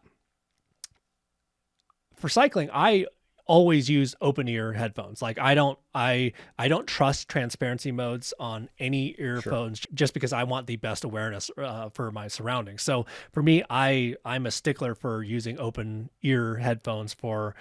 for cycling, I always use open ear headphones. Like I don't trust transparency modes on any earphones just because I want the best awareness for my surroundings. So for me, I'm a stickler for using open ear headphones for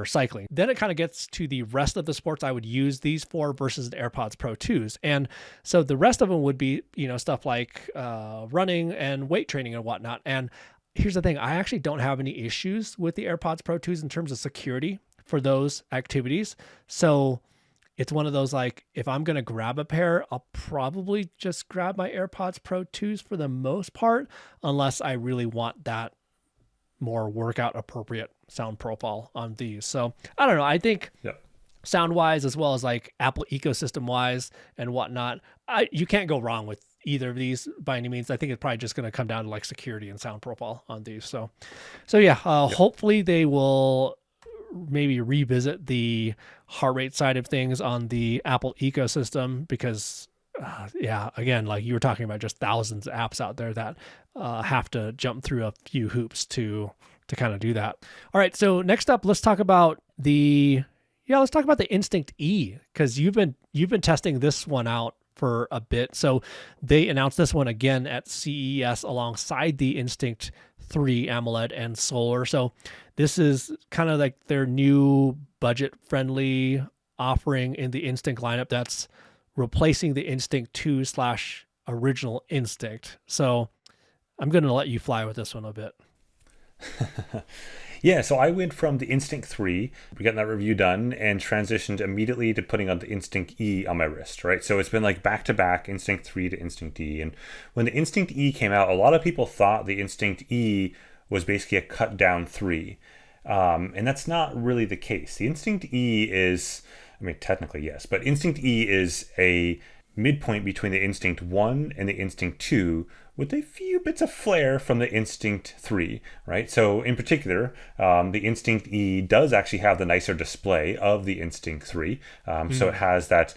cycling. Then it kind of gets to the rest of the sports I would use these for versus the AirPods Pro 2s. And so the rest of them would be, stuff like running and weight training and whatnot. And here's the thing, I actually don't have any issues with the AirPods Pro 2s in terms of security for those activities. So it's one of those, like, if I'm going to grab a pair, I'll probably just grab my AirPods Pro 2s for the most part, unless I really want that more workout appropriate sound profile on these. So I don't know. I think sound wise, as well as like Apple ecosystem wise and whatnot, you can't go wrong with either of these by any means. I think it's probably just going to come down to like security and sound profile on these. So yeah, hopefully they will maybe revisit the heart rate side of things on the Apple ecosystem, because again, like you were talking about, just thousands of apps out there that have to jump through a few hoops to kind of do that. All right, so next up, let's talk about the Instinct E, because you've been testing this one out for a bit. So they announced this one again at CES alongside the Instinct 3 AMOLED and Solar. So this is kind of like their new budget-friendly offering in the Instinct lineup that's replacing the Instinct 2/original Instinct. So I'm going to let you fly with this one a bit. Yeah, so I went from the Instinct 3, getting that review done, and transitioned immediately to putting on the Instinct E on my wrist, right? So it's been like back-to-back Instinct 3 to Instinct E. And when the Instinct E came out, a lot of people thought the Instinct E was basically a cut-down 3. And that's not really the case. The Instinct E is, technically yes, but Instinct E is a midpoint between the Instinct 1 and the Instinct 2, with a few bits of flair from the Instinct 3, right? So in particular, the Instinct E does actually have the nicer display of the Instinct 3. So it has that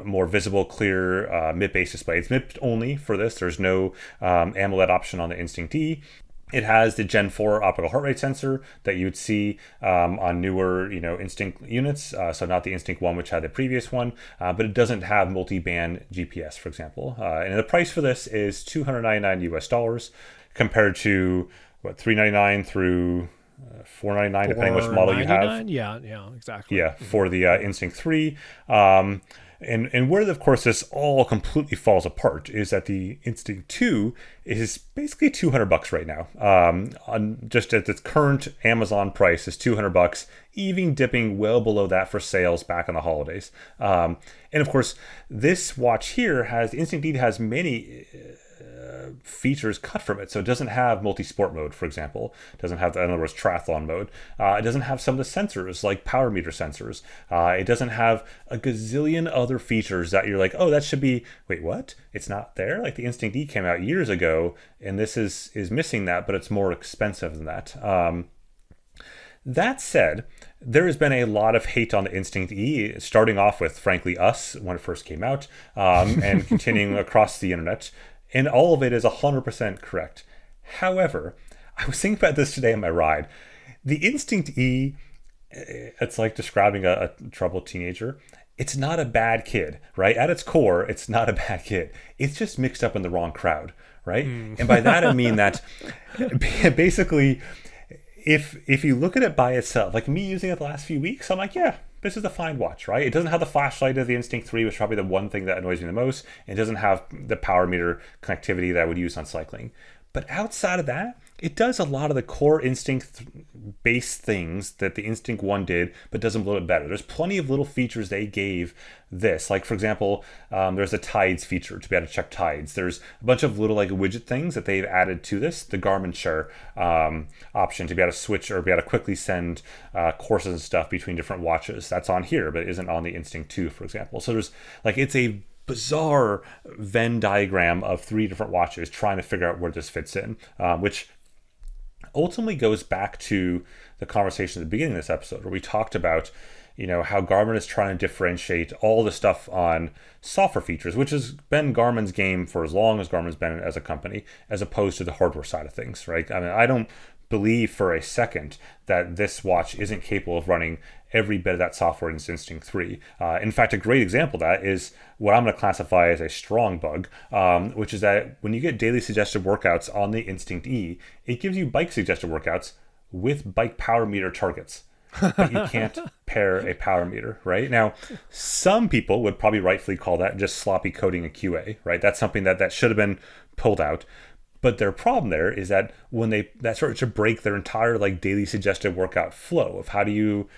more visible, clear MIP-based display. It's MIP only for this. There's no AMOLED option on the Instinct E. It has the Gen 4 optical heart rate sensor that you'd see on newer, Instinct units. So not the Instinct 1, which had the previous one, but it doesn't have multi-band GPS, for example. And the price for this is $299 US, compared to what, $399 through $499, depending which model you have. Yeah, exactly. Yeah, for the Instinct 3. And where, of course, this all completely falls apart is that the Instinct 2 is basically $200 right now. Just at its current Amazon price is $200, even dipping well below that for sales back in the holidays. And of course, this watch here Instinct E has many features cut from it. So it doesn't have multi-sport mode, for example. It doesn't have, in other words, triathlon mode. It doesn't have some of the sensors, like power meter sensors. It doesn't have a gazillion other features that you're like, oh, that should be, wait, what? It's not there? Like the Instinct E came out years ago, and this is missing that, but it's more expensive than that. That said, there has been a lot of hate on the Instinct E, starting off with, frankly, us when it first came out, and continuing across the internet. And all of it is 100% correct. However, I was thinking about this today on my ride. The Instinct E, it's like describing a troubled teenager. It's not a bad kid, right? At its core, it's not a bad kid. It's just mixed up in the wrong crowd, right? And by that I mean that basically, if you look at it by itself, like me using it the last few weeks, I'm like, yeah, this is a fine watch, right? It doesn't have the flashlight of the Instinct 3, which is probably the one thing that annoys me the most. It doesn't have the power meter connectivity that I would use on cycling. But outside of that, it does a lot of the core Instinct-based things that the Instinct 1 did, but does them a little bit better. There's plenty of little features they gave this. Like, for example, there's a tides feature to be able to check tides. There's a bunch of little like widget things that they've added to this. The Garmin Share option to be able to switch or be able to quickly send courses and stuff between different watches. That's on here, but it isn't on the Instinct 2, for example. So there's like, it's a bizarre Venn diagram of 3 different watches trying to figure out where this fits in, which ultimately goes back to the conversation at the beginning of this episode where we talked about, how Garmin is trying to differentiate all the stuff on software features, which has been Garmin's game for as long as Garmin's been as a company, as opposed to the hardware side of things, right? I mean, I don't believe for a second that this watch isn't capable of running every bit of that software in Instinct 3. In fact, a great example of that is what I'm going to classify as a strong bug, which is that when you get daily suggested workouts on the Instinct E, it gives you bike suggested workouts with bike power meter targets. But you can't pair a power meter, right? Now, some people would probably rightfully call that just sloppy coding a QA, right? That's something that should have been pulled out. But their problem there is that when that starts to break their entire like daily suggested workout flow of how do you,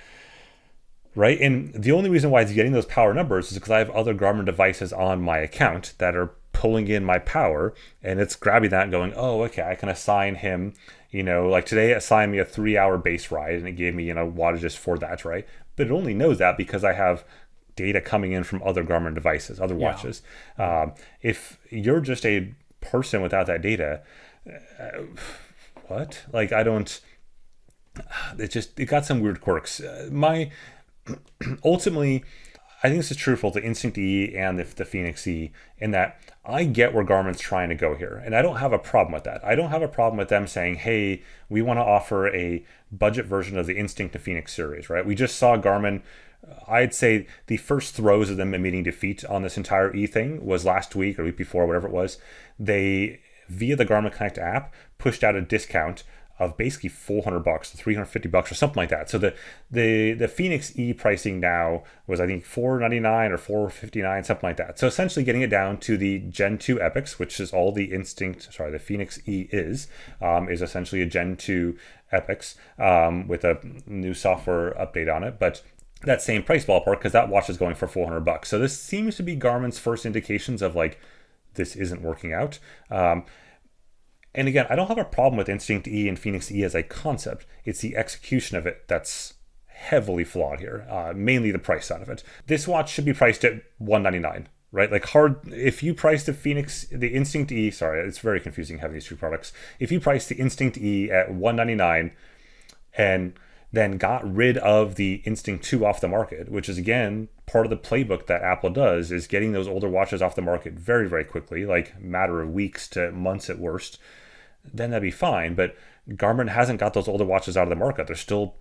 right? And the only reason why it's getting those power numbers is because I have other Garmin devices on my account that are pulling in my power, and it's grabbing that and going, oh, okay, I can assign him, like today it assigned me a 3-hour base ride and it gave me, wattages for that, right? But it only knows that because I have data coming in from other Garmin devices, other watches. If you're just a person without that data, what? Like, I don't, it got some weird quirks. Ultimately, I think this is true for the Instinct E and the Fenix E, in that I get where Garmin's trying to go here, and I don't have a problem with that. I don't have a problem with them saying, hey, we want to offer a budget version of the Instinct to Fenix series, right? We just saw Garmin, I'd say the first throes of them admitting defeat on this entire E thing was last week or week before, whatever it was. They, via the Garmin Connect app, pushed out a discount of basically $400 to $350 or something like that. So the Fenix E pricing now was, I think, $499 or $459, something like that. So essentially getting it down to the Gen 2 Epics, which is all the the Fenix E is essentially a Gen 2 Epics with a new software update on it. But that same price ballpark, because that watch is going for $400. So this seems to be Garmin's first indications of like, this isn't working out. And again, I don't have a problem with Instinct E and Fenix E as a concept. It's the execution of it that's heavily flawed here, mainly the price side of it. This watch should be priced at $199, right? Like if you price the Instinct E, sorry, it's very confusing having these 2 products. If you price the Instinct E at $199 and then got rid of the Instinct 2 off the market, which is, again, part of the playbook that Apple does, is getting those older watches off the market very, very quickly, like a matter of weeks to months at worst. then that'd be fine. But Garmin hasn't got those older watches out of the market. They're still,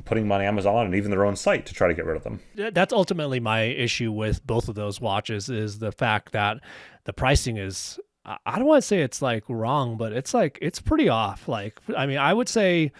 putting them on Amazon and even their own site to try to get rid of them. That's ultimately my issue with both of those watches, is the fact that the pricing is, I don't want to say it's like wrong, but it's pretty off. Like, I mean, I would say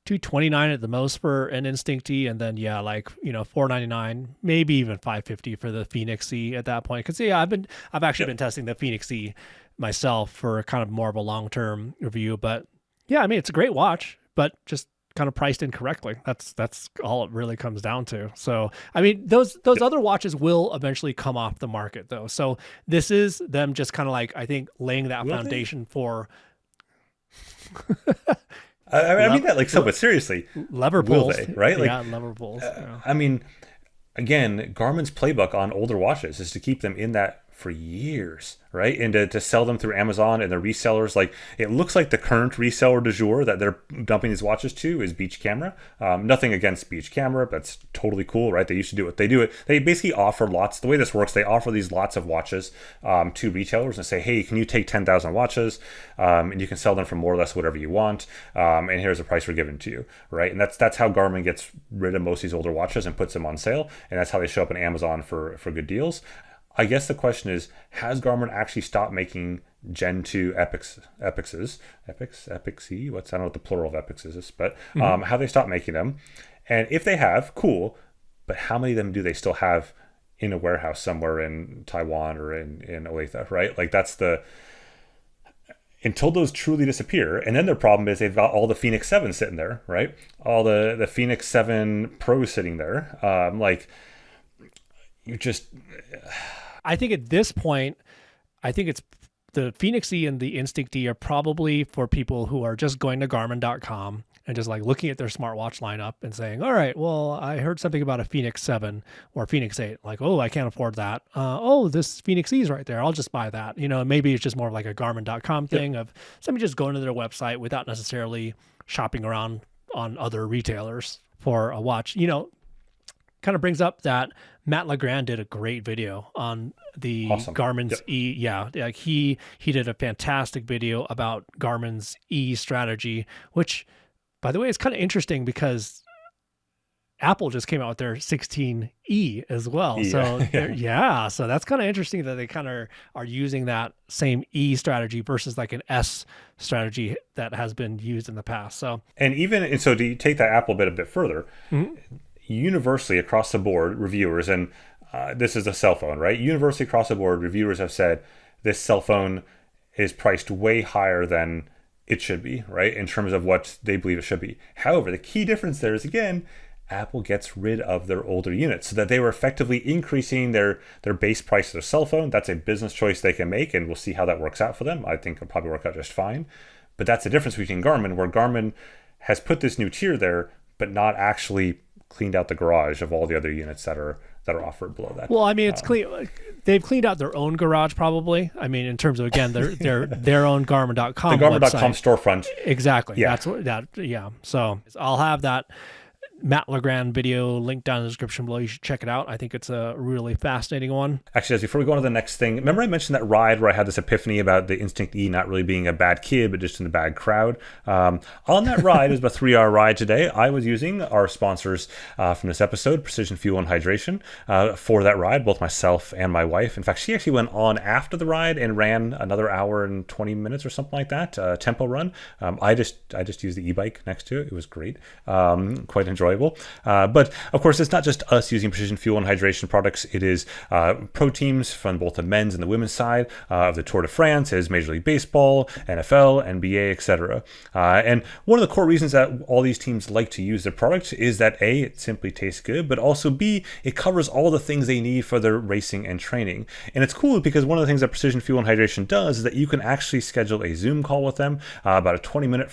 $229 at the most for an Instinct E, and then $499, maybe even $550 for the Phoenix E at that point. Because I've actually been testing the Phoenix E myself for kind of more of a long-term review. But yeah, I mean, it's a great watch, but just kind of priced incorrectly. That's all it really comes down to. So, I mean, those other watches will eventually come off the market though. So this is them just kind of like, I think, laying that foundation for. I mean that like somewhat seriously. Lever pulls, right? Like, yeah, lever pulls. Yeah. I mean, again, Garmin's playbook on older watches is to keep them in that for years, right? And to sell them through Amazon and the resellers. Like, it looks like the current reseller du jour that they're dumping these watches to is Beach Camera. Nothing against Beach Camera. That's totally cool, right? They used to do it. They do it. They basically offer lots. The way this works, they offer these lots of watches to retailers and say, hey, can you take 10,000 watches and you can sell them for more or less whatever you want. And here's the price we're giving to you, right? And that's how Garmin gets rid of most of these older watches and puts them on sale. And that's how they show up on Amazon for good deals. I guess the question is, has Garmin actually stopped making Gen 2 Epics? I don't know what the plural of Epics is, but have they stopped making them? And if they have, cool, but how many of them do they still have in a warehouse somewhere in Taiwan or in Olathe, right? Like, that's until those truly disappear. And then their problem is they've got all the Phoenix 7 sitting there, right? All the Phoenix 7 Pro sitting there. I think at this point, it's the Phoenix E and the Instinct E are probably for people who are just going to Garmin.com and just like looking at their smartwatch lineup and saying, all right, well, I heard something about a Phoenix 7 or Phoenix 8. Like, oh, I can't afford that. This Phoenix E is right there. I'll just buy that. Maybe it's just more of like a Garmin.com thing of somebody just going to their website without necessarily shopping around on other retailers for a watch. Kind of brings up that Matt Legrand did a great video on the Garmin's E. Yeah, like he did a fantastic video about Garmin's E strategy, which, by the way, is kind of interesting because Apple just came out with their 16E as well. So so that's kind of interesting that they kind of are using that same E strategy versus like an S strategy that has been used in the past. So do you take that Apple bit a bit further? Mm-hmm. Universally across the board, reviewers, and this is a cell phone, right? Universally across the board, reviewers have said this cell phone is priced way higher than it should be, right? In terms of what they believe it should be. However, the key difference there is, again, Apple gets rid of their older units so that they were effectively increasing their base price of their cell phone. That's a business choice they can make, and we'll see how that works out for them. I think it'll probably work out just fine. But that's the difference between Garmin, where Garmin has put this new tier there, but not actually cleaned out the garage of all the other units that are offered below that. Well, I mean, it's clean. They've cleaned out their own garage, probably. I mean, in terms of, again, their own Garmin.com. The Garmin.com storefront. Exactly. Yeah. So I'll have that Matt Legrand video linked down in the description below. You should check it out. I think it's a really fascinating one. Actually, before we go on to the next thing, remember I mentioned that ride where I had this epiphany about the Instinct E not really being a bad kid, but just in a bad crowd? On that ride, it was about a 3-hour ride today. I was using our sponsors from this episode, Precision Fuel and Hydration, for that ride, both myself and my wife. In fact, she actually went on after the ride and ran another hour and 20 minutes or something like that, tempo run. I just used the e-bike next to it. It was great. Quite enjoyable. But of course, it's not just us using Precision Fuel and Hydration products. It is pro teams from both the men's and the women's side of the Tour de France. It is Major League Baseball, NFL, NBA, etc. And one of the core reasons that all these teams like to use their product is that A, it simply tastes good, but also B, it covers all the things they need for their racing and training. And it's cool because one of the things that Precision Fuel and Hydration does is that you can actually schedule a Zoom call with them, about a 20-minute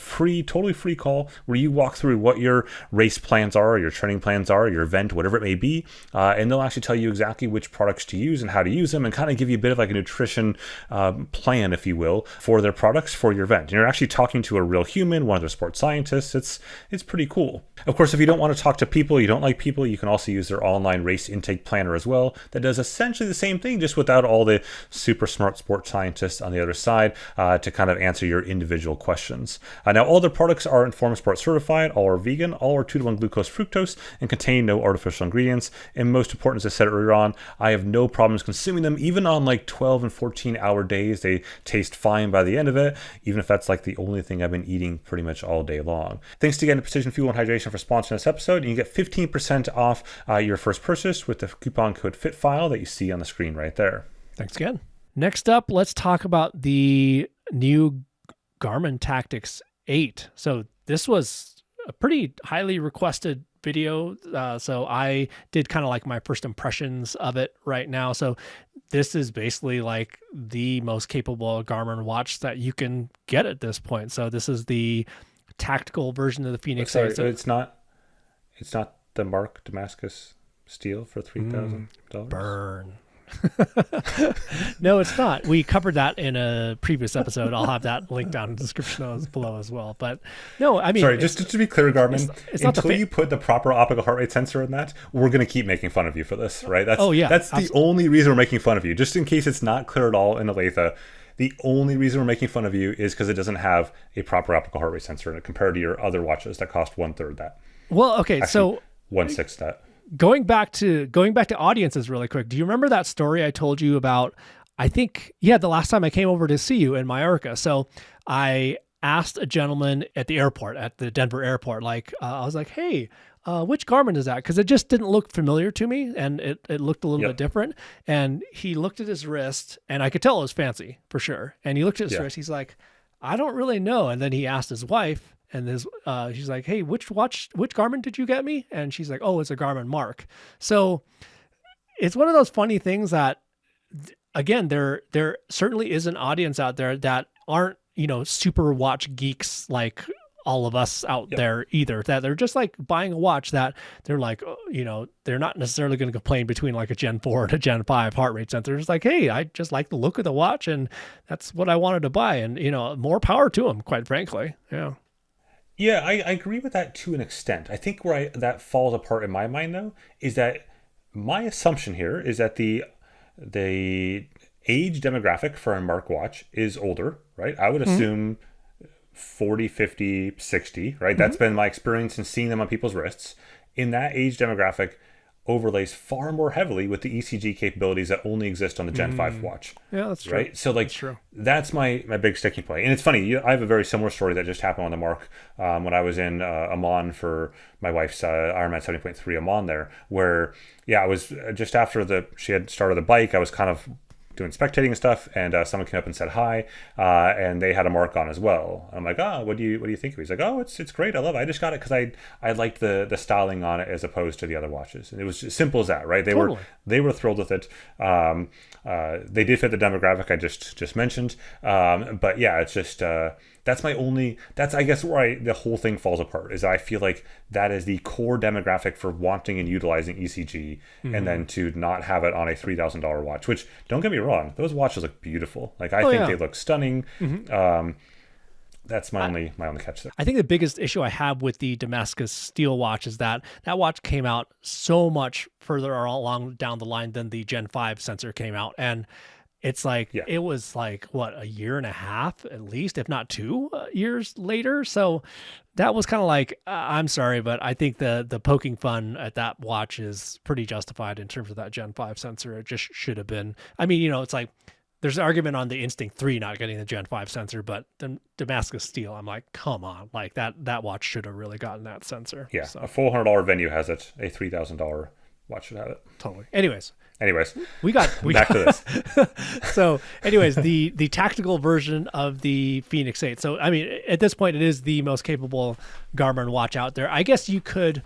totally free call where you walk through what your race plan plans are, your training plans are, your event, whatever it may be. And they'll actually tell you exactly which products to use and how to use them, and kind of give you a bit of like a nutrition plan, if you will, for their products for your event. And you're actually talking to a real human, one of their sports scientists. It's pretty cool. Of course, if you don't want to talk to people, you don't like people, you can also use their online race intake planner as well. That does essentially the same thing, just without all the super smart sports scientists on the other side to kind of answer your individual questions. Now, all their products are Informed Sport certified, all are vegan, all are 2-to-1 glucose fructose, and contain no artificial ingredients. And most important, as I said earlier on, I have no problems consuming them, even on like 12 and 14 hour days. They taste fine by the end of it, even if that's like the only thing I've been eating pretty much all day long. Thanks again to Precision Fuel and Hydration for sponsoring this episode. And you get 15% off your first purchase with the coupon code FITFILE that you see on the screen right there. Thanks again. Next up, let's talk about the new Garmin Tactix 8. So this was a pretty highly requested video. So I did kind of like my first impressions of it right now. So this is basically like the most capable Garmin watch that you can get at this point. So this is the tactical version of the Phoenix 8. So it's not the Mark Damascus steel for $3,000. Burn. No, it's not. We covered that in a previous episode. I'll have that linked down in the description below as well. But no, I mean, sorry, just to be clear, Garmin, it's not until you put the proper optical heart rate sensor in that, we're going to keep making fun of you for this, right? That's the only reason we're making fun of you. Just in case it's not clear at all in Aletha, the only reason we're making fun of you is because it doesn't have a proper optical heart rate sensor in it compared to your other watches that cost 1/3 that. Well, okay, actually, so 1/6 that. Going back to audiences really quick. Do you remember that story I told you about? I think, the last time I came over to see you in Mallorca. So I asked a gentleman at the airport, at the Denver airport, I was like, hey, which Garmin is that? Because it just didn't look familiar to me, and it looked a little bit different. And he looked at his wrist, and I could tell it was fancy for sure. And he looked at his wrist. He's like, I don't really know. And then he asked his wife. And she's like, hey, which Garmin did you get me? And she's like, oh, it's a Garmin Mark. So it's one of those funny things that, again, there certainly is an audience out there that aren't, super watch geeks like all of us out there either, that they're just like buying a watch that they're like, they're not necessarily going to complain between like a Gen 4 and a Gen 5 heart rate sensor. It's like, hey, I just like the look of the watch and that's what I wanted to buy. And, more power to them, quite frankly. Yeah. Yeah, I agree with that to an extent. I think where that falls apart in my mind, though, is that my assumption here is that the age demographic for a Mark watch is older, right? I would assume 40, 50, 60, right? That's been my experience in seeing them on people's wrists. In that age demographic, overlays far more heavily with the ECG capabilities that only exist on the Gen 5 watch. Yeah, that's true. Right? So that's my big sticking point. And it's funny, I have a very similar story that just happened on the Mark when I was in Amman for my wife's Ironman 70.3 Amman there, where, I was just after she had started the bike, I was kind of doing spectating and stuff, and someone came up and said hi, and they had a Mark on as well. I'm like, what do you think of it? He's like, oh, it's great, I love it. I just got it because I liked the styling on it as opposed to the other watches, and it was as simple as that, right? They were thrilled with it. They did fit the demographic I just mentioned, but it's just that's I guess where the whole thing falls apart, is I feel like that is the core demographic for wanting and utilizing ECG, and then to not have it on a $3,000 watch, which, don't get me wrong, those watches look beautiful. Like, I think they look stunning. That's my only catch there. I think the biggest issue I have with the Damascus steel watch is that watch came out so much further along down the line than the Gen 5 sensor came out, and it's like, it was like, a year and a half at least, if not 2 years later. So that was kind of like, I'm sorry, but I think the poking fun at that watch is pretty justified in terms of that Gen 5 sensor. It just should have been. I mean, it's like, there's an argument on the Instinct 3 not getting the Gen 5 sensor, but the Damascus steel, I'm like, come on, like that watch should have really gotten that sensor. Yeah, so. A $400 venue has it. A $3,000 watch should have it. Totally. Anyways, we got back to this. So anyways, the tactical version of the Phoenix 8. So, I mean, at this point, it is the most capable Garmin watch out there. I guess you could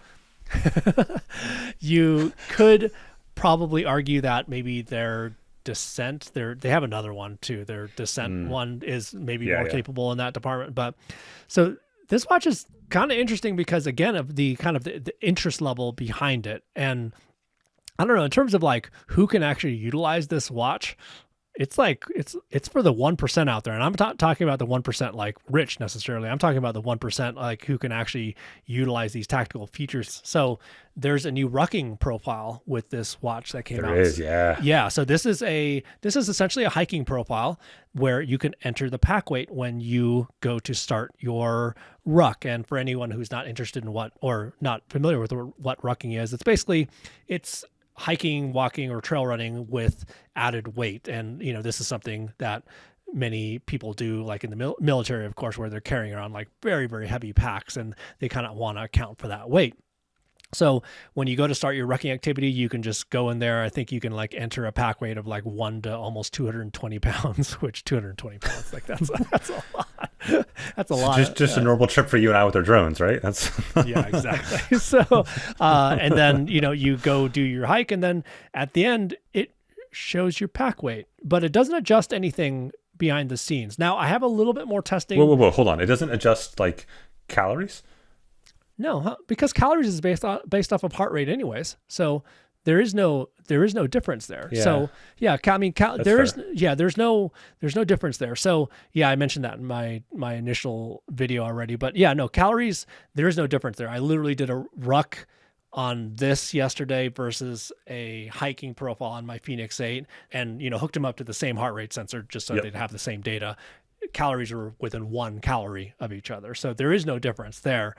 probably argue that maybe their Descent, they have another one too. Their Descent one is maybe more capable in that department. But so this watch is kind of interesting because again of the kind of the interest level behind it. And I don't know, in terms of like who can actually utilize this watch, it's like it's for the 1% out there. And I'm not talking about the 1% like rich necessarily. I'm talking about the 1% like who can actually utilize these tactical features. So there's a new Rucking profile with this watch that came out. There is, yeah. Yeah, so this is essentially a hiking profile where you can enter the pack weight when you go to start your ruck. And for anyone who's not interested in or not familiar with what rucking is, it's hiking, walking, or trail running with added weight. And, this is something that many people do like in the military, of course, where they're carrying around like very, very heavy packs and they kind of want to account for that weight. So when you go to start your rucking activity, you can just go in there. I think you can like enter a pack weight of like 1 to almost 220 pounds, which 220 pounds, like that's a lot. That's a lot. Just a normal trip for you and I with our drones, right? That's yeah, exactly. So, and then, you go do your hike and then at the end it shows your pack weight, but it doesn't adjust anything behind the scenes. Now I have a little bit more testing. Whoa, hold on. It doesn't adjust like calories? No, because calories is based off of heart rate anyways. So there is no difference there. Yeah. So yeah, I mean, there's no difference there. So yeah, I mentioned that in my initial video already, but yeah, no calories, there is no difference there. I literally did a ruck on this yesterday versus a hiking profile on my Phoenix 8 and, hooked them up to the same heart rate sensor just so they'd have the same data. Calories are within 1 calorie of each other. So there is no difference there.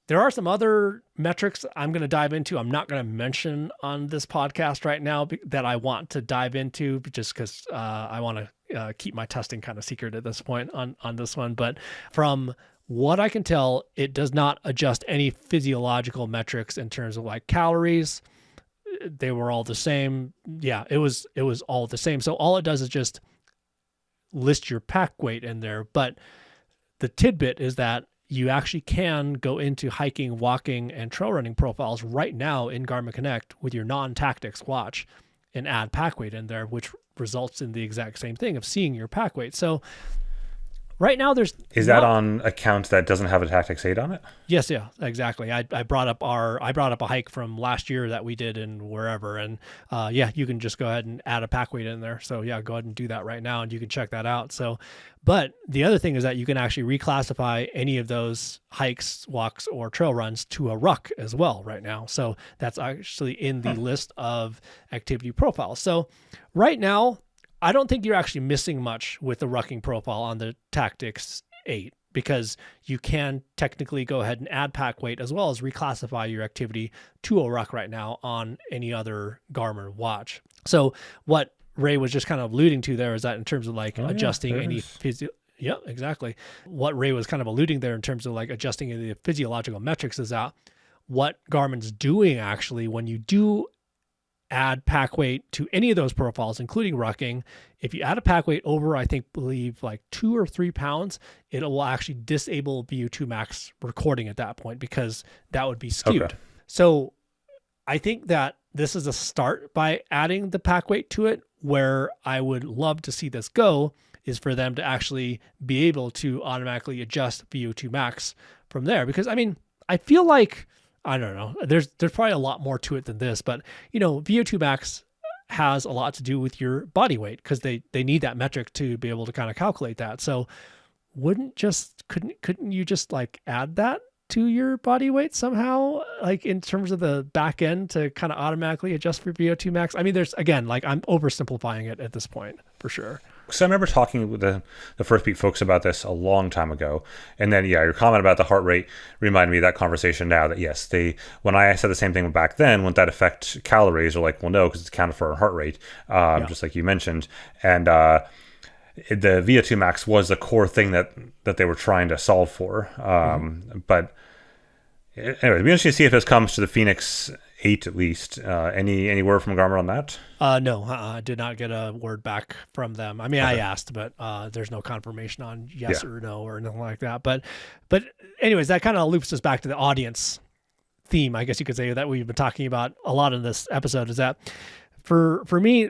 There are some other metrics I'm going to dive into. I'm not going to mention on this podcast right now that I want to dive into just because I want to keep my testing kind of secret at this point on this one. But from what I can tell, it does not adjust any physiological metrics in terms of like calories. They were all the same. Yeah, it was all the same. So all it does is just list your pack weight in there. But the tidbit is that you actually can go into hiking, walking, and trail running profiles right now in Garmin Connect with your non-Tactix watch and add pack weight in there, which results in the exact same thing of seeing your pack weight. So right now Is that on account that doesn't have a Tactix 8 on it? Yes, yeah, exactly. I brought up a hike from last year that we did in wherever, and you can just go ahead and add a pack weight in there. So yeah, go ahead and do that right now, and you can check that out. So, but the other thing is that you can actually reclassify any of those hikes, walks, or trail runs to a ruck as well right now. So that's actually in the list of activity profiles. So right now, I don't think you're actually missing much with the rucking profile on the Tactix 8 because you can technically go ahead and add pack weight as well as reclassify your activity to a ruck right now on any other Garmin watch. So what Ray was just kind of alluding to there is that in terms of like adjusting any physio. Yeah, exactly. What Ray was kind of alluding there in terms of like adjusting the physiological metrics is that what Garmin's doing actually when you do add pack weight to any of those profiles, including rucking, if you add a pack weight over, believe like 2 or 3 pounds, it will actually disable VO2 max recording at that point because that would be skewed. Okay. So I think that this is a start by adding the pack weight to it. Where I would love to see this go is for them to actually be able to automatically adjust VO2 max from there. Because I mean, I feel like, I don't know, there's probably a lot more to it than this, but VO2 max has a lot to do with your body weight because they need that metric to be able to kind of calculate that. So couldn't you just like add that to your body weight somehow, like in terms of the back end to kind of automatically adjust for VO2 max? I mean, there's, again, like I'm oversimplifying it at this point for sure. So I remember talking with the First Beat folks about this a long time ago. And then, your comment about the heart rate reminded me of that conversation now that, yes, when I said the same thing back then, wouldn't that affect calories? They're like, well, no, because it's counted for our heart rate, just like you mentioned. And the VO2 max was the core thing that they were trying to solve for. But anyway, it'll be interesting to see if this comes to the Phoenix 8 at least. Any word from Garmin on that? No, I did not get a word back from them. I mean, okay. I asked, but there's no confirmation on yes or no or anything like that. But anyways, that kind of loops us back to the audience theme, I guess you could say, that we've been talking about a lot in this episode, is that for me,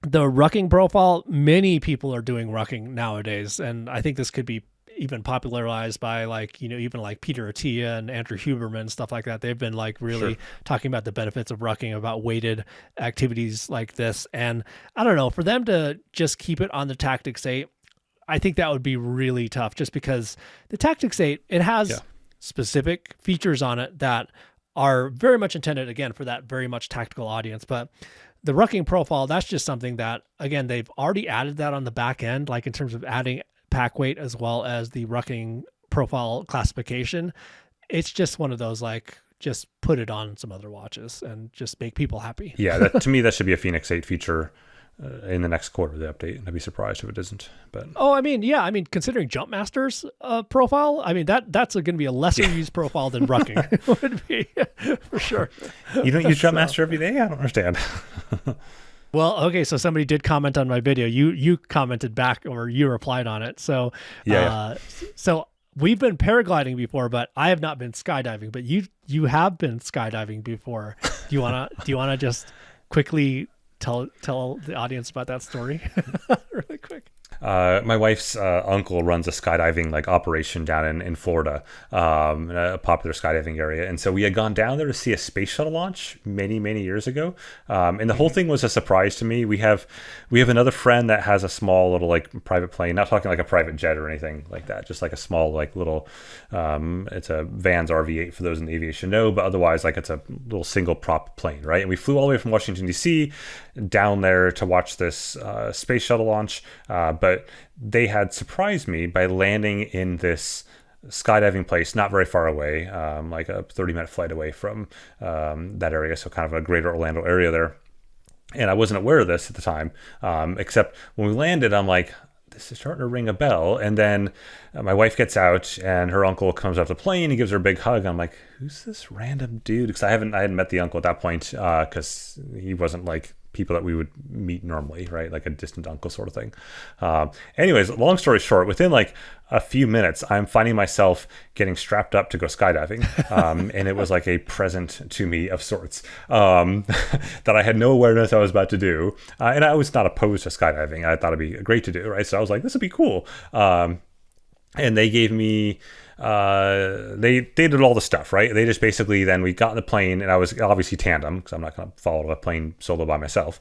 the rucking profile, many people are doing rucking nowadays. And I think this could be even popularized by like, even like Peter Attia and Andrew Huberman, stuff like that. They've been like really talking about the benefits of rucking, about weighted activities like this. And I don't know, for them to just keep it on the Tactix 8, I think that would be really tough, just because the Tactix 8, it has specific features on it that are very much intended, again, for that very much tactical audience. But the rucking profile, that's just something that, again, they've already added that on the back end, like in terms of adding pack weight as well as the rucking profile classification. It's just one of those, like, just put it on some other watches and just make people happy. Yeah, that, to me, that should be a Phoenix 8 feature in the next quarter of the update. I'd be surprised if it isn't. But considering Jumpmaster's profile, that's going to be a lesser used profile than rucking. Would be for sure. You don't use Jumpmaster every day? I don't understand. Well, okay, so somebody did comment on my video. You commented back, or you replied on it. So so we've been paragliding before, but I have not been skydiving. But you have been skydiving before. Do you wanna just quickly tell the audience about that story really quick? My wife's uncle runs a skydiving like operation down in Florida, a popular skydiving area, and so we had gone down there to see a space shuttle launch many years ago, and the whole thing was a surprise to me. We have another friend that has a small little like private plane, not talking like a private jet or anything like that, just like a small like little it's a Vans RV8 for those in the aviation know, but otherwise like it's a little single prop plane, right? And we flew all the way from Washington DC down there to watch this space shuttle launch, but they had surprised me by landing in this skydiving place not very far away, like a 30-minute flight away from that area, so kind of a greater Orlando area there. And I wasn't aware of this at the time, except when we landed, I'm like, this is starting to ring a bell. And then my wife gets out and her uncle comes off the plane. He gives her a big hug. I'm like, who's this random dude? Because I hadn't met the uncle at that point, because he wasn't like people that we would meet normally, right? Like a distant uncle sort of thing. Anyways, long story short, within like a few minutes, I'm finding myself getting strapped up to go skydiving. And it was like a present to me of sorts, that I had no awareness I was about to do. And I was not opposed to skydiving. I thought it'd be great to do, right? So I was like, this would be cool. And they gave me, they did all the stuff, right? They just basically, then we got in the plane, and I was obviously tandem because I'm not going to follow a plane solo by myself.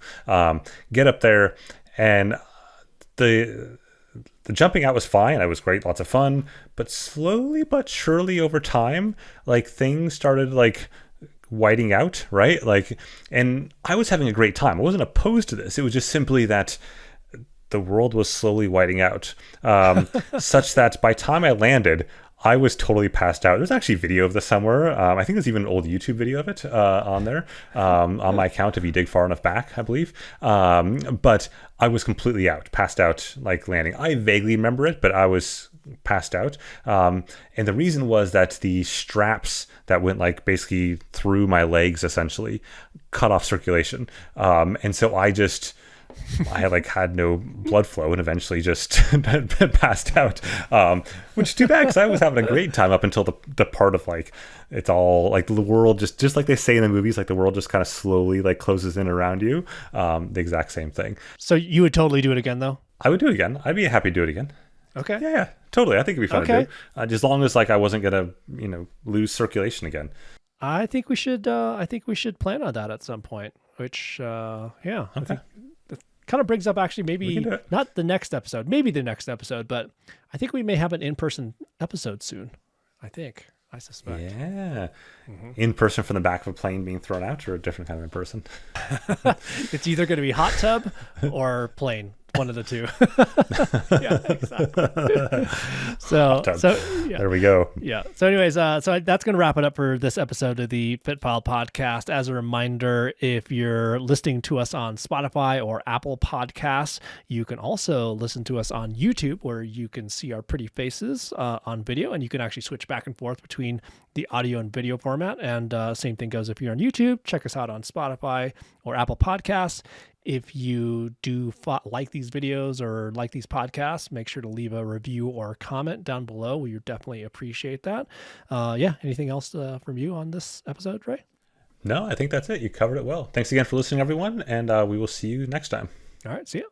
Get up there, and the jumping out was fine. It was great, lots of fun, but slowly but surely over time, like things started like whiting out, right? Like, and I was having a great time. I wasn't opposed to this. It was just simply that the world was slowly whiting out, such that by the time I landed, I was totally passed out. There's actually video of this somewhere. I think there's even an old YouTube video of it on there, on my account if you dig far enough back, I believe. But I was completely out, passed out, like landing. I vaguely remember it, but I was passed out. And the reason was that the straps that went like basically through my legs essentially cut off circulation. And so I had no blood flow and eventually just passed out, which is too bad because I was having a great time up until the part of like, it's all like the world just like they say in the movies, like the world just kind of slowly like closes in around you. The exact same thing. So you would totally do it again though? I would do it again. I'd be happy to do it again. Okay. Yeah, totally. I think it'd be fun to do. As long as like I wasn't going to, lose circulation again. I think we should plan on that at some point, which, I think kind of brings up actually maybe not the next episode, maybe the next episode, but I think we may have an in-person episode soon. I suspect. Yeah. Mm-hmm. In person from the back of a plane being thrown out, or a different kind of in person? It's either going to be hot tub or plane. One of the two. Yeah, exactly. So yeah. There we go. Yeah. So anyways, so that's going to wrap it up for this episode of the FitFile podcast. As a reminder, if you're listening to us on Spotify or Apple Podcasts, you can also listen to us on YouTube, where you can see our pretty faces on video, and you can actually switch back and forth between the audio and video format. And same thing goes if you're on YouTube. Check us out on Spotify or Apple Podcasts. If you do like these videos or like these podcasts, make sure to leave a review or comment down below. We would definitely appreciate that. Anything else from you on this episode, Ray? No, I think that's it. You covered it well. Thanks again for listening, everyone, and we will see you next time. All right, see ya.